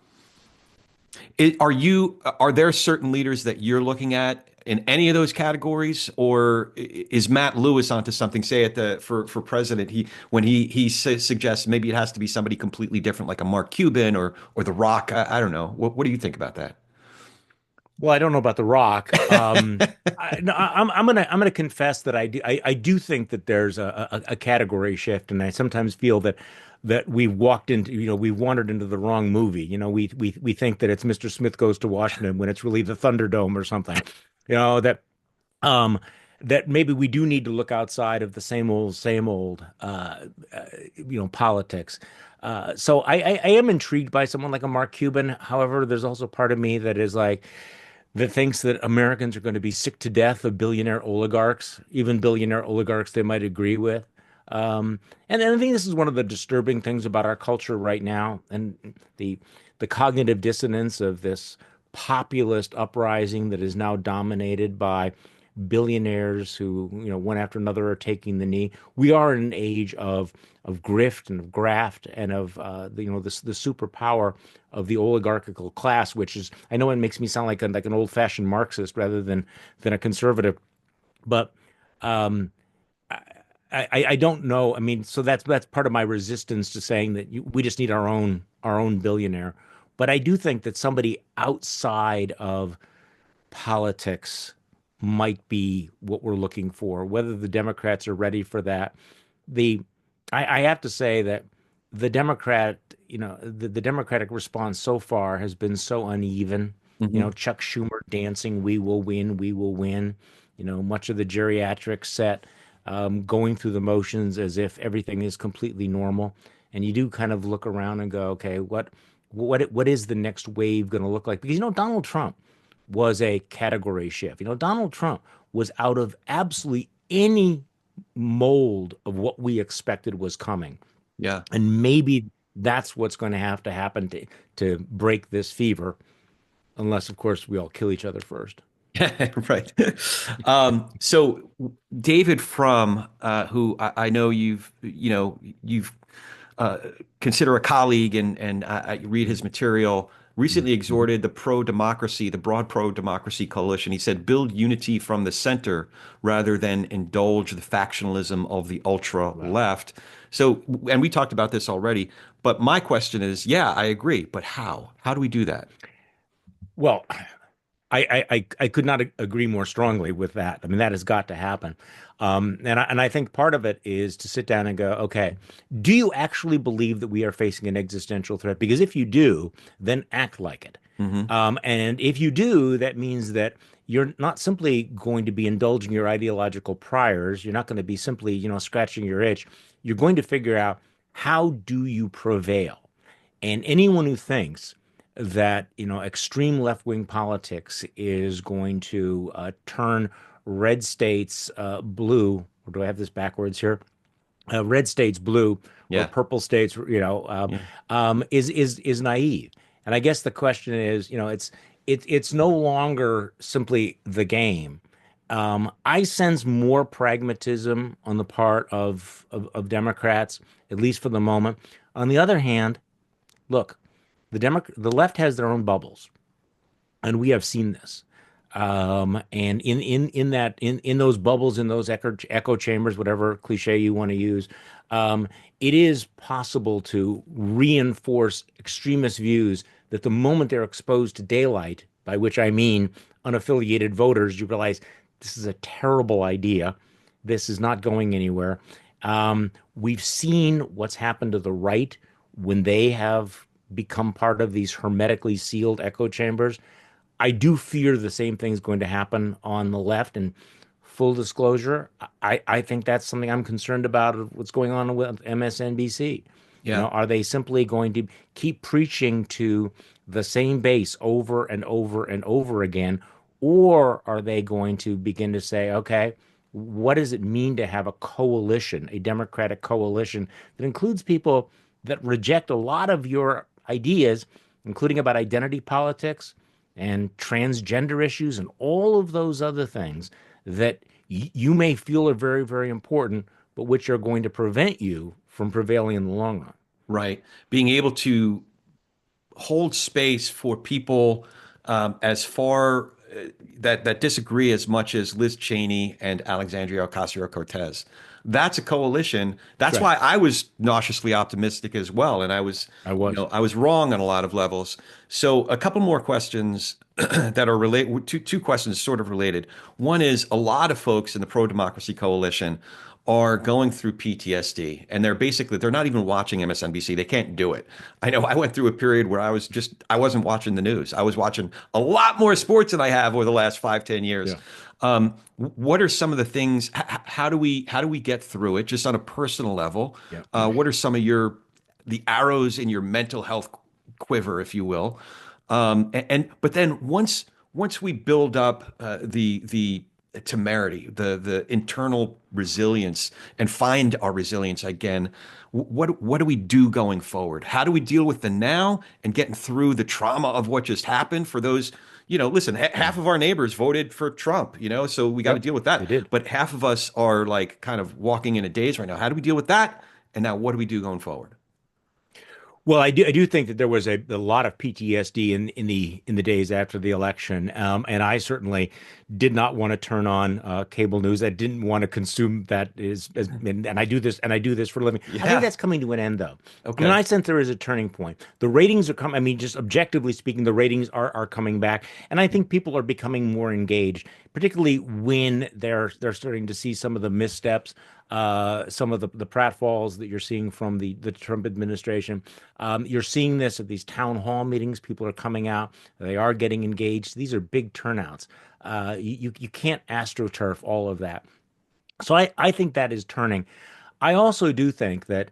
are there certain leaders that you're looking at in any of those categories, or is Matt Lewis onto something? Say at the for president, he suggests maybe it has to be somebody completely different, like a Mark Cuban or The Rock. I don't know. What do you think about that? Well, I don't know about The Rock. No, I'm gonna confess that I do think that there's a category shift, and I sometimes feel that we've walked into we've wandered into the wrong movie. We think that it's Mr. Smith Goes to Washington when it's really the Thunderdome or something. You know that um that maybe we do need to look outside of the same old politics. So I am intrigued by someone like a Mark Cuban. However, there's also part of me that is like that thinks that Americans are going to be sick to death of billionaire oligarchs, even billionaire oligarchs they might agree with. And I think this is one of the disturbing things about our culture right now, and the the cognitive dissonance of this populist uprising that is now dominated by billionaires who, one after another are taking the knee. We are in an age of grift and of graft and of the superpower of the oligarchical class, which is, I know it makes me sound like an old-fashioned Marxist rather than a conservative, but um, I don't know. I mean, so that's part of my resistance to saying that we just need our own billionaire. But I do think that somebody outside of politics might be what we're looking for. Whether the Democrats are ready for that, the I have to say that the Democrat, the Democratic response so far has been so uneven. Hmm. Chuck Schumer dancing, "We will win, we will win." Much of the geriatric set going through the motions as if everything is completely normal. And you do kind of look around and go, okay, what is the next wave going to look like? Because Donald Trump was a category shift. Donald Trump was out of absolutely any mold of what we expected was coming. Yeah. And maybe that's what's going to have to happen to break this fever, unless, of course, we all kill each other first. Right. So David Frum, who I know you've uh, consider a colleague and I read his material, recently Mhm. exhorted the broad pro-democracy coalition. He said, build unity from the center rather than indulge the factionalism of the ultra Wow. left. So, and we talked about this already, but my question is, yeah, I agree, but how? How do we do that? Well, I could not agree more strongly with that. I mean, that has got to happen. And I think part of it is to sit down and go, okay, do you actually believe that we are facing an existential threat? Because if you do, then act like it. Hmm. And if you do, that means that you're not simply going to be indulging your ideological priors. You're not going to be simply, scratching your itch. You're going to figure out, how do you prevail? And anyone who thinks that extreme left-wing politics is going to turn red states blue, or do I have this backwards here? Red states blue or Yeah. purple states, Yeah. is naive. And I guess the question is, it's no longer simply the game. I sense more pragmatism on the part of Democrats, at least for the moment. On the other hand, look, the left has their own bubbles, and we have seen this. And in those bubbles, in those echo chambers, whatever cliche you want to use, it is possible to reinforce extremist views that the moment they're exposed to daylight, by which I mean unaffiliated voters, you realize this is a terrible idea. This is not going anywhere. We've seen what's happened to the right when they have become part of these hermetically sealed echo chambers. I do fear the same thing is going to happen on the left. And full disclosure, I think that's something I'm concerned about of what's going on with MSNBC. Yeah. Are they simply going to keep preaching to the same base over and over and over again? Or are they going to begin to say, okay, what does it mean to have a coalition, a Democratic coalition that includes people that reject a lot of your ideas, including about identity politics and transgender issues and all of those other things that you may feel are very, very important, but which are going to prevent you from prevailing in the long run. Right. Being able to hold space for people as far that disagree as much as Liz Cheney and Alexandria Ocasio-Cortez. That's a coalition. That's That's right. why I was nauseously optimistic as well, and I was. I was wrong on a lot of levels. So a couple more questions that are related. Two questions sort of related. One is a lot of folks in the pro-democracy coalition are going through PTSD, and they're not even watching MSNBC. They can't do it. I know I went through a period where I wasn't watching the news. I was watching a lot more sports than I have over the last 5, 10 years. Yeah. What are some of the things? How do we get through it just on a personal level? Yeah. What are some of the arrows in your mental health quiver, if you will? But then once we build up the temerity, the internal resilience, and find our resilience again, what do we do going forward? How do we deal with the now and getting through the trauma of what just happened for those? Listen, half of our neighbors voted for Trump, so we got to Yep, deal with they that. did. But half of us are like kind of walking in a daze right now. How do we deal with that? And now what do we do going forward? Well, I do think that there was a lot of PTSD in the days after the election, and I certainly did not want to turn on cable news. I didn't want to consume that and I do this for a living. I think Yeah. that's coming to an end, though. I mean, Okay. I sense there is a turning point. The ratings are coming. I mean, just objectively speaking, the ratings are coming back, and I think people are becoming more engaged, particularly when they're starting to see some of the missteps, some of the pratfalls that you're seeing from the Trump administration. You're seeing this at these town hall meetings. People are coming out. They are getting engaged. These are big turnouts. You can't astroturf all of that. So I think that is turning. I also do think that,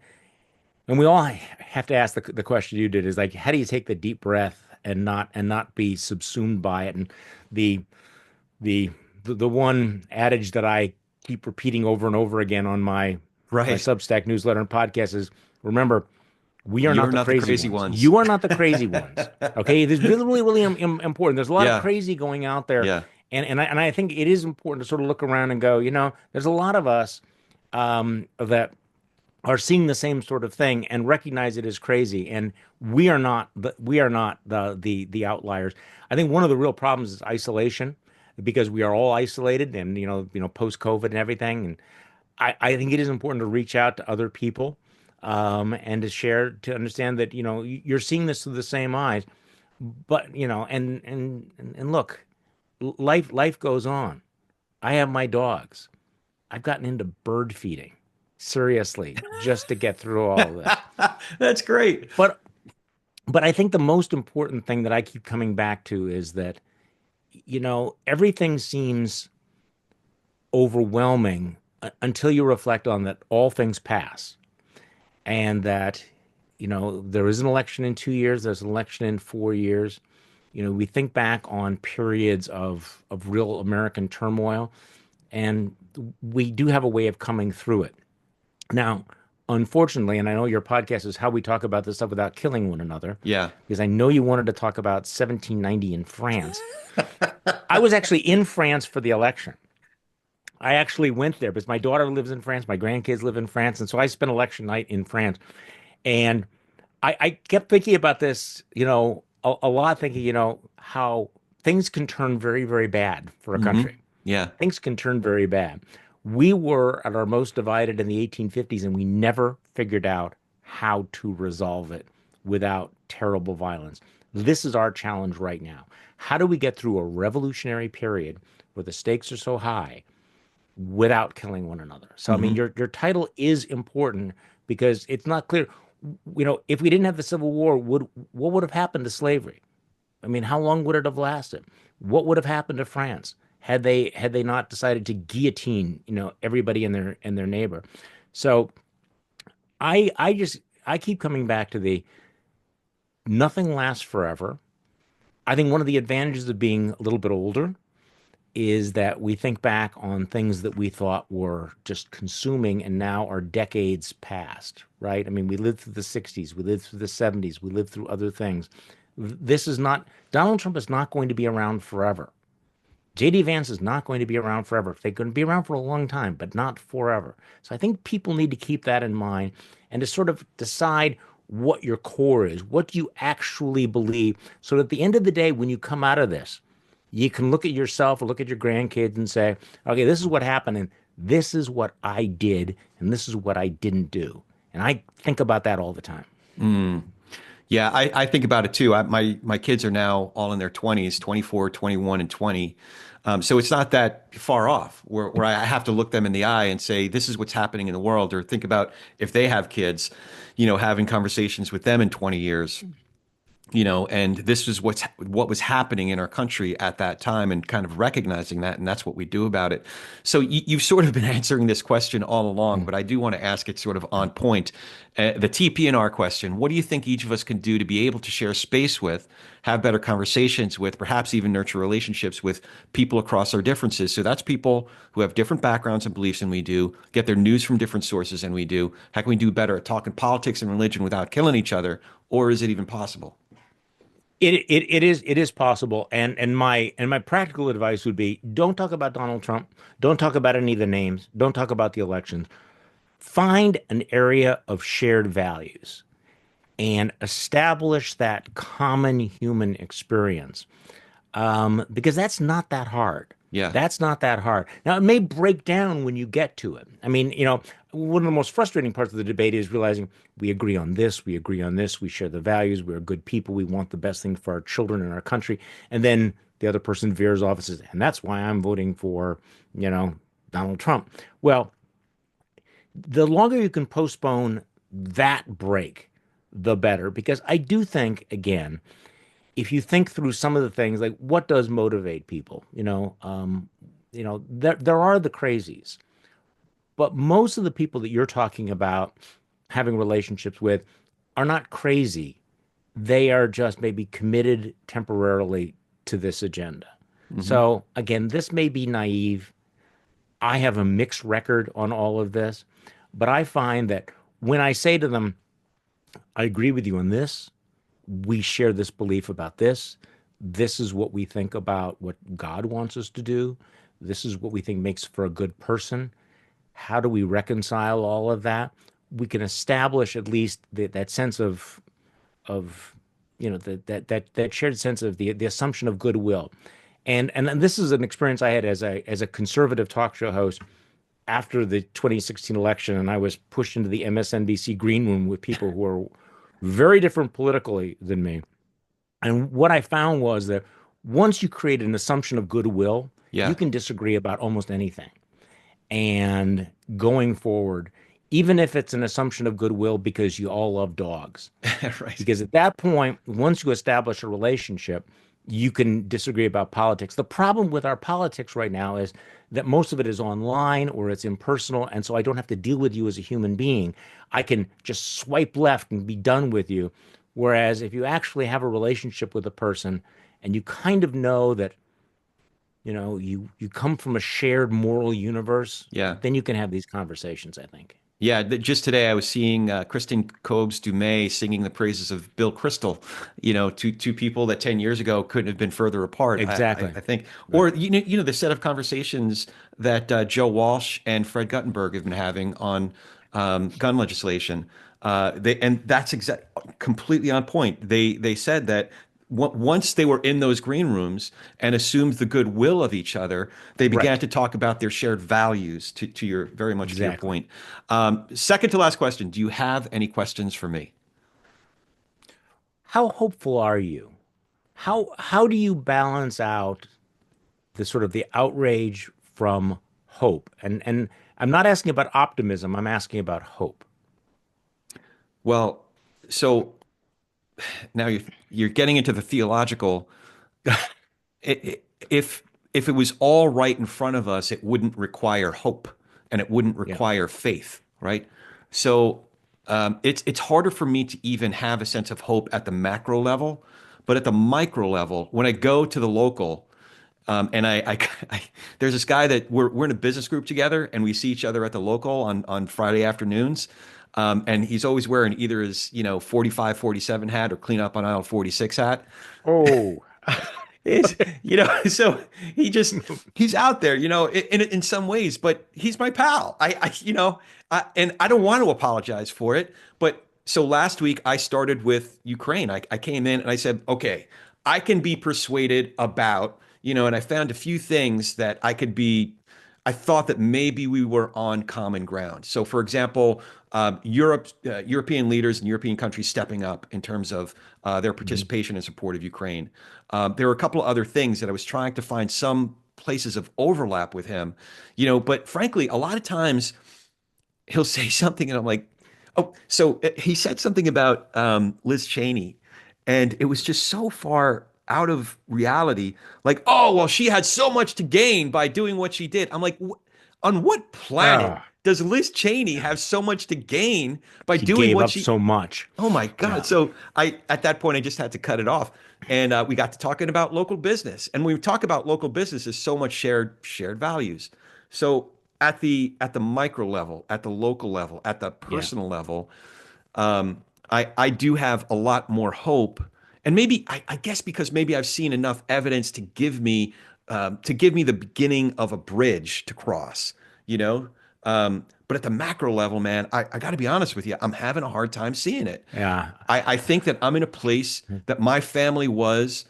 and we all have to ask the question you did is like, how do you take the deep breath and not be subsumed by it? And the the the one adage that I keep repeating over and over again on my Right. Substack newsletter and podcast is remember, we are not You're the not the crazy crazy ones. ones. You are not the crazy ones. Okay, this is really, really, really important. There's a lot of Yeah. crazy going out there, Yeah. and I think it is important to sort of look around and go, there's a lot of us that are seeing the same sort of thing and recognize it as crazy, and we are not the outliers. I think one of the real problems is isolation, because we are all isolated, and post COVID and everything. And I think it is important to reach out to other people, and to share, to understand that you're seeing this through the same eyes. But and look, life goes on. I have my dogs. I've gotten into bird feeding, seriously, just to get through all of this. That's great. But I think the most important thing that I keep coming back to is that everything seems overwhelming until you reflect on that all things pass, and that there is an election in 2 years, there's an election in 4 years. We think back on periods of real American turmoil, and we do have a way of coming through it. Now, unfortunately, and I know your podcast is how we talk about this stuff without killing one another, Yeah. because I know you wanted to talk about 1790 in France. I was actually in France for the election. I actually went there because my daughter lives in France, my grandkids live in France, and so I spent election night in France. And I kept thinking about this, a lot, thinking, how things can turn very, very bad for a Hmm. country. Yeah. Things can turn very bad. We were at our most divided in the 1850s, and we never figured out how to resolve it without terrible violence. This is our challenge right now. How do we get through a revolutionary period where the stakes are so high without killing one another? So, I mean, Hmm. your title is important because it's not clear. If we didn't have the Civil War, what would have happened to slavery? I mean, how long would it have lasted? What would have happened to France had they not decided to guillotine, everybody and their neighbor? So I keep coming back to the nothing lasts forever. I think one of the advantages of being a little bit older is that we think back on things that we thought were just consuming and now are decades past, right? I mean, we lived through the 60s, we lived through the 70s, we lived through other things. This is not, Donald Trump is not going to be around forever. JD Vance is not going to be around forever. They're going to be around for a long time, but not forever. So I think people need to keep that in mind and to sort of decide what your core is, what you actually believe, so that at the end of the day, when you come out of this, you can look at yourself or look at your grandkids and say, okay, this is what happened, and this is what I did, and this is what I didn't do. And I think about that all the time. Mm. Yeah, I think about it too. My kids are now all in their 20s, 24, 21, and 20. So it's not that far off where I have to look them in the eye and say, this is what's happening in the world, or think about if they have kids, having conversations with them in 20 years. And this is what was happening in our country at that time, and kind of recognizing that, and that's what we do about it. So you've sort of been answering this question all along, Mm. but I do want to ask it sort of on point. The TP&R question: what do you think each of us can do to be able to share space with, have better conversations with, perhaps even nurture relationships with people across our differences? So that's people who have different backgrounds and beliefs than we do, get their news from different sources than we do. How can we do better at talking politics and religion without killing each other, or is it even possible? It is possible, and my practical advice would be: don't talk about Donald Trump, don't talk about any of the names, don't talk about the elections. Find an area of shared values and establish that common human experience, because that's not that hard. Yeah. That's not that hard. Now, it may break down when you get to it. I mean, one of the most frustrating parts of the debate is realizing we agree on this, we agree on this, we share the values, we're good people, we want the best thing for our children and our country. And then the other person veers off and says, and that's why I'm voting for, Donald Trump. Well, the longer you can postpone that break, the better. Because I do think, again, if you think through some of the things, like what does motivate people, there are the crazies, but most of the people that you're talking about having relationships with are not crazy. They are just maybe committed temporarily to this agenda. Hmm. So again, this may be naive. I have a mixed record on all of this, but I find that when I say to them, I agree with you on this, we share this belief about this. This is what we think about what God wants us to do. This is what we think makes for a good person. How do we reconcile all of that? We can establish at least that sense of that shared sense of the assumption of goodwill. And this is an experience I had as a conservative talk show host after the 2016 election, and I was pushed into the MSNBC green room with people who are very different politically than me. And what I found was that once you create an assumption of goodwill, you Yeah. can disagree about almost anything. And going forward, even if it's an assumption of goodwill because you all love dogs, Right. because at that point, once you establish a relationship, you can disagree about politics. The problem with our politics right now is that most of it is online or it's impersonal. And so I don't have to deal with you as a human being. I can just swipe left and be done with you. Whereas if you actually have a relationship with a person and you kind of know that, you come from a shared moral universe, Yeah. then you can have these conversations, I think. Yeah. Just today, I was seeing Kristen Cobes Dumais singing the praises of Bill Kristol. Two people that 10 years ago couldn't have been further apart. Exactly. I think, or Right. the set of conversations that Joe Walsh and Fred Guttenberg have been having on gun legislation. And that's completely on point. They said that once they were in those green rooms and assumed the goodwill of each other, they began Right. to talk about their shared values. To your very much to your Exactly. point. Second to last question: do you have any questions for me? How hopeful are you? How do you balance out the sort of the outrage from hope? And I'm not asking about optimism, I'm asking about hope. Well, so now you're getting into the theological. If it was all right in front of us, it wouldn't require hope and it wouldn't Yeah. require faith, right? So it's harder for me to even have a sense of hope at the macro level, but at the micro level, when I go to the local, and I there's this guy that we're in a business group together, and we see each other at the local on Friday afternoons. And he's always wearing either his, 45, 47 hat or clean up on aisle 46 hat. Oh, It's, so he's out there, in some ways, but he's my pal. And I don't want to apologize for it. But so last week I started with Ukraine. I came in and I said, okay, I can be persuaded about, and I found a few things that I thought that maybe we were on common ground. So, for example, European leaders and European countries stepping up in terms of their mhm. participation and support of Ukraine. There were a couple of other things that I was trying to find some places of overlap with him, but frankly, a lot of times he'll say something and I'm like, oh, so he said something about Liz Cheney, and it was just so far out of reality. Like, oh, well, she had so much to gain by doing what she did. I'm like, on what planet Ah, does Liz Cheney have so much to gain by she doing gave what up she? so much. Oh my God! Yeah. So at that point, I just had to cut it off, and we got to talking about local business. And when we talk about local business, there's so much shared values. So at the micro level, at the local level, at the Yeah. personal level, I do have a lot more hope, and maybe I guess because maybe I've seen enough evidence to give me the beginning of a bridge to cross, you know. But at the macro level, man, I got to be honest with you, I'm having a hard time seeing it. Yeah. I think that I'm in a place that my family was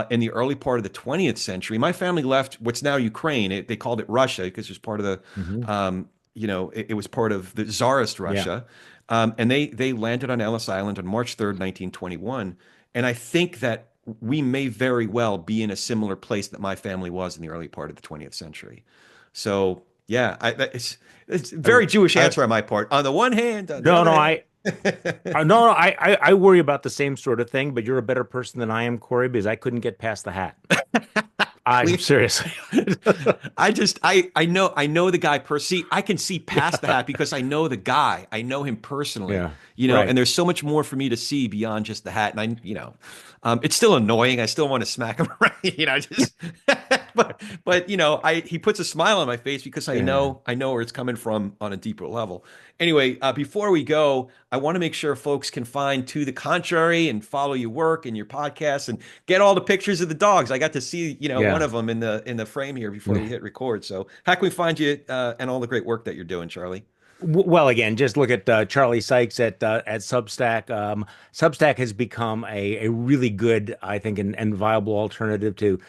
in the early part of the 20th century. My family left what's now Ukraine. They called it Russia because it was part of Hmm. it was part of the Tsarist Yeah. Russia. And they landed on Ellis Island on March 3rd, 1921. And I think that we may very well be in a similar place that my family was in the early part of the 20th century. So, yeah, it's a I, very Jewish I, answer on my part. On the one hand, on the no, other no, hand. no, I worry about the same sort of thing, but you're a better person than I am, Corey, because I couldn't get past the hat. I'm Clean. seriously. I know the guy see, I can see past the hat because I know the guy. I know him personally, Yeah. Right. and there's so much more for me to see beyond just the hat. And it's still annoying. I still want to smack him around, just but he puts a smile on my face because I Yeah. know I know where it's coming from on a deeper level. Anyway, before we go, I want to make sure folks can find To the Contrary and follow your work and your podcast and get all the pictures of the dogs. I got to see, one Yeah. of them in the frame here before we hit record. So how can we find you and all the great work that you're doing, Charlie? Well, again, just look at Charlie Sykes at Substack. Substack has become a really good, I think, and viable alternative to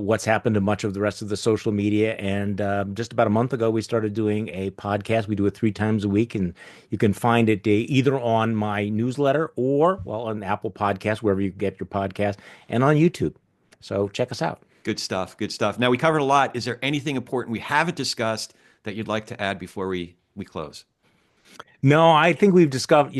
what's happened to much of the rest of the social media. And just about a month ago, we started doing a podcast. We do it 3 times a week, and you can find it either on my newsletter or, well, on Apple Podcasts, wherever you get your podcast, and on YouTube. So check us out. Good stuff. Good stuff. Now we covered a lot. Is there anything important we haven't discussed that you'd like to add before we close? No, I think we've discussed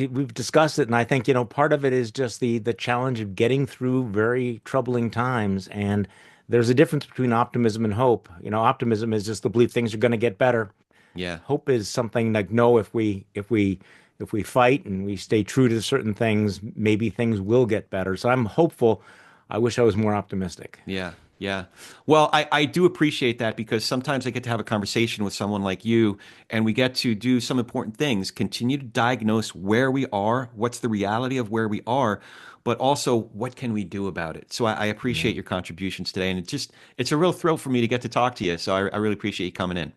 it, and I think part of it is just the challenge of getting through very troubling times. And there's a difference between optimism and hope. Optimism is just the belief things are going to get better. Yeah. Hope is something like, no, if we fight and we stay true to certain things, maybe things will get better. So I'm hopeful. I wish I was more optimistic. Yeah, yeah. Well, I do appreciate that because sometimes I get to have a conversation with someone like you and we get to do some important things, continue to diagnose where we are, what's the reality of where we are, but also what can we do about it. So I Yeah. appreciate your contributions today. And it's a real thrill for me to get to talk to you. So I really appreciate you coming in.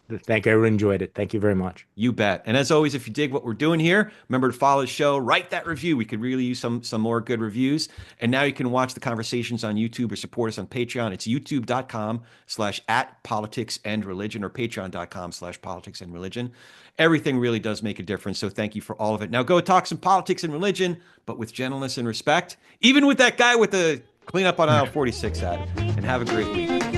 Thank you. I really enjoyed it. Thank you very much. You bet. And as always, if you dig what we're doing here, remember to follow the show, write that review. We could really use some more good reviews. And now you can watch the conversations on YouTube or support us on Patreon. It's youtube.com/@politicsandreligion or patreon.com/politicsandreligion. Everything really does make a difference. So thank you for all of it. Now go talk some politics and religion, but with gentleness and respect, even with that guy with the clean up on aisle 46 hat. And have a great week.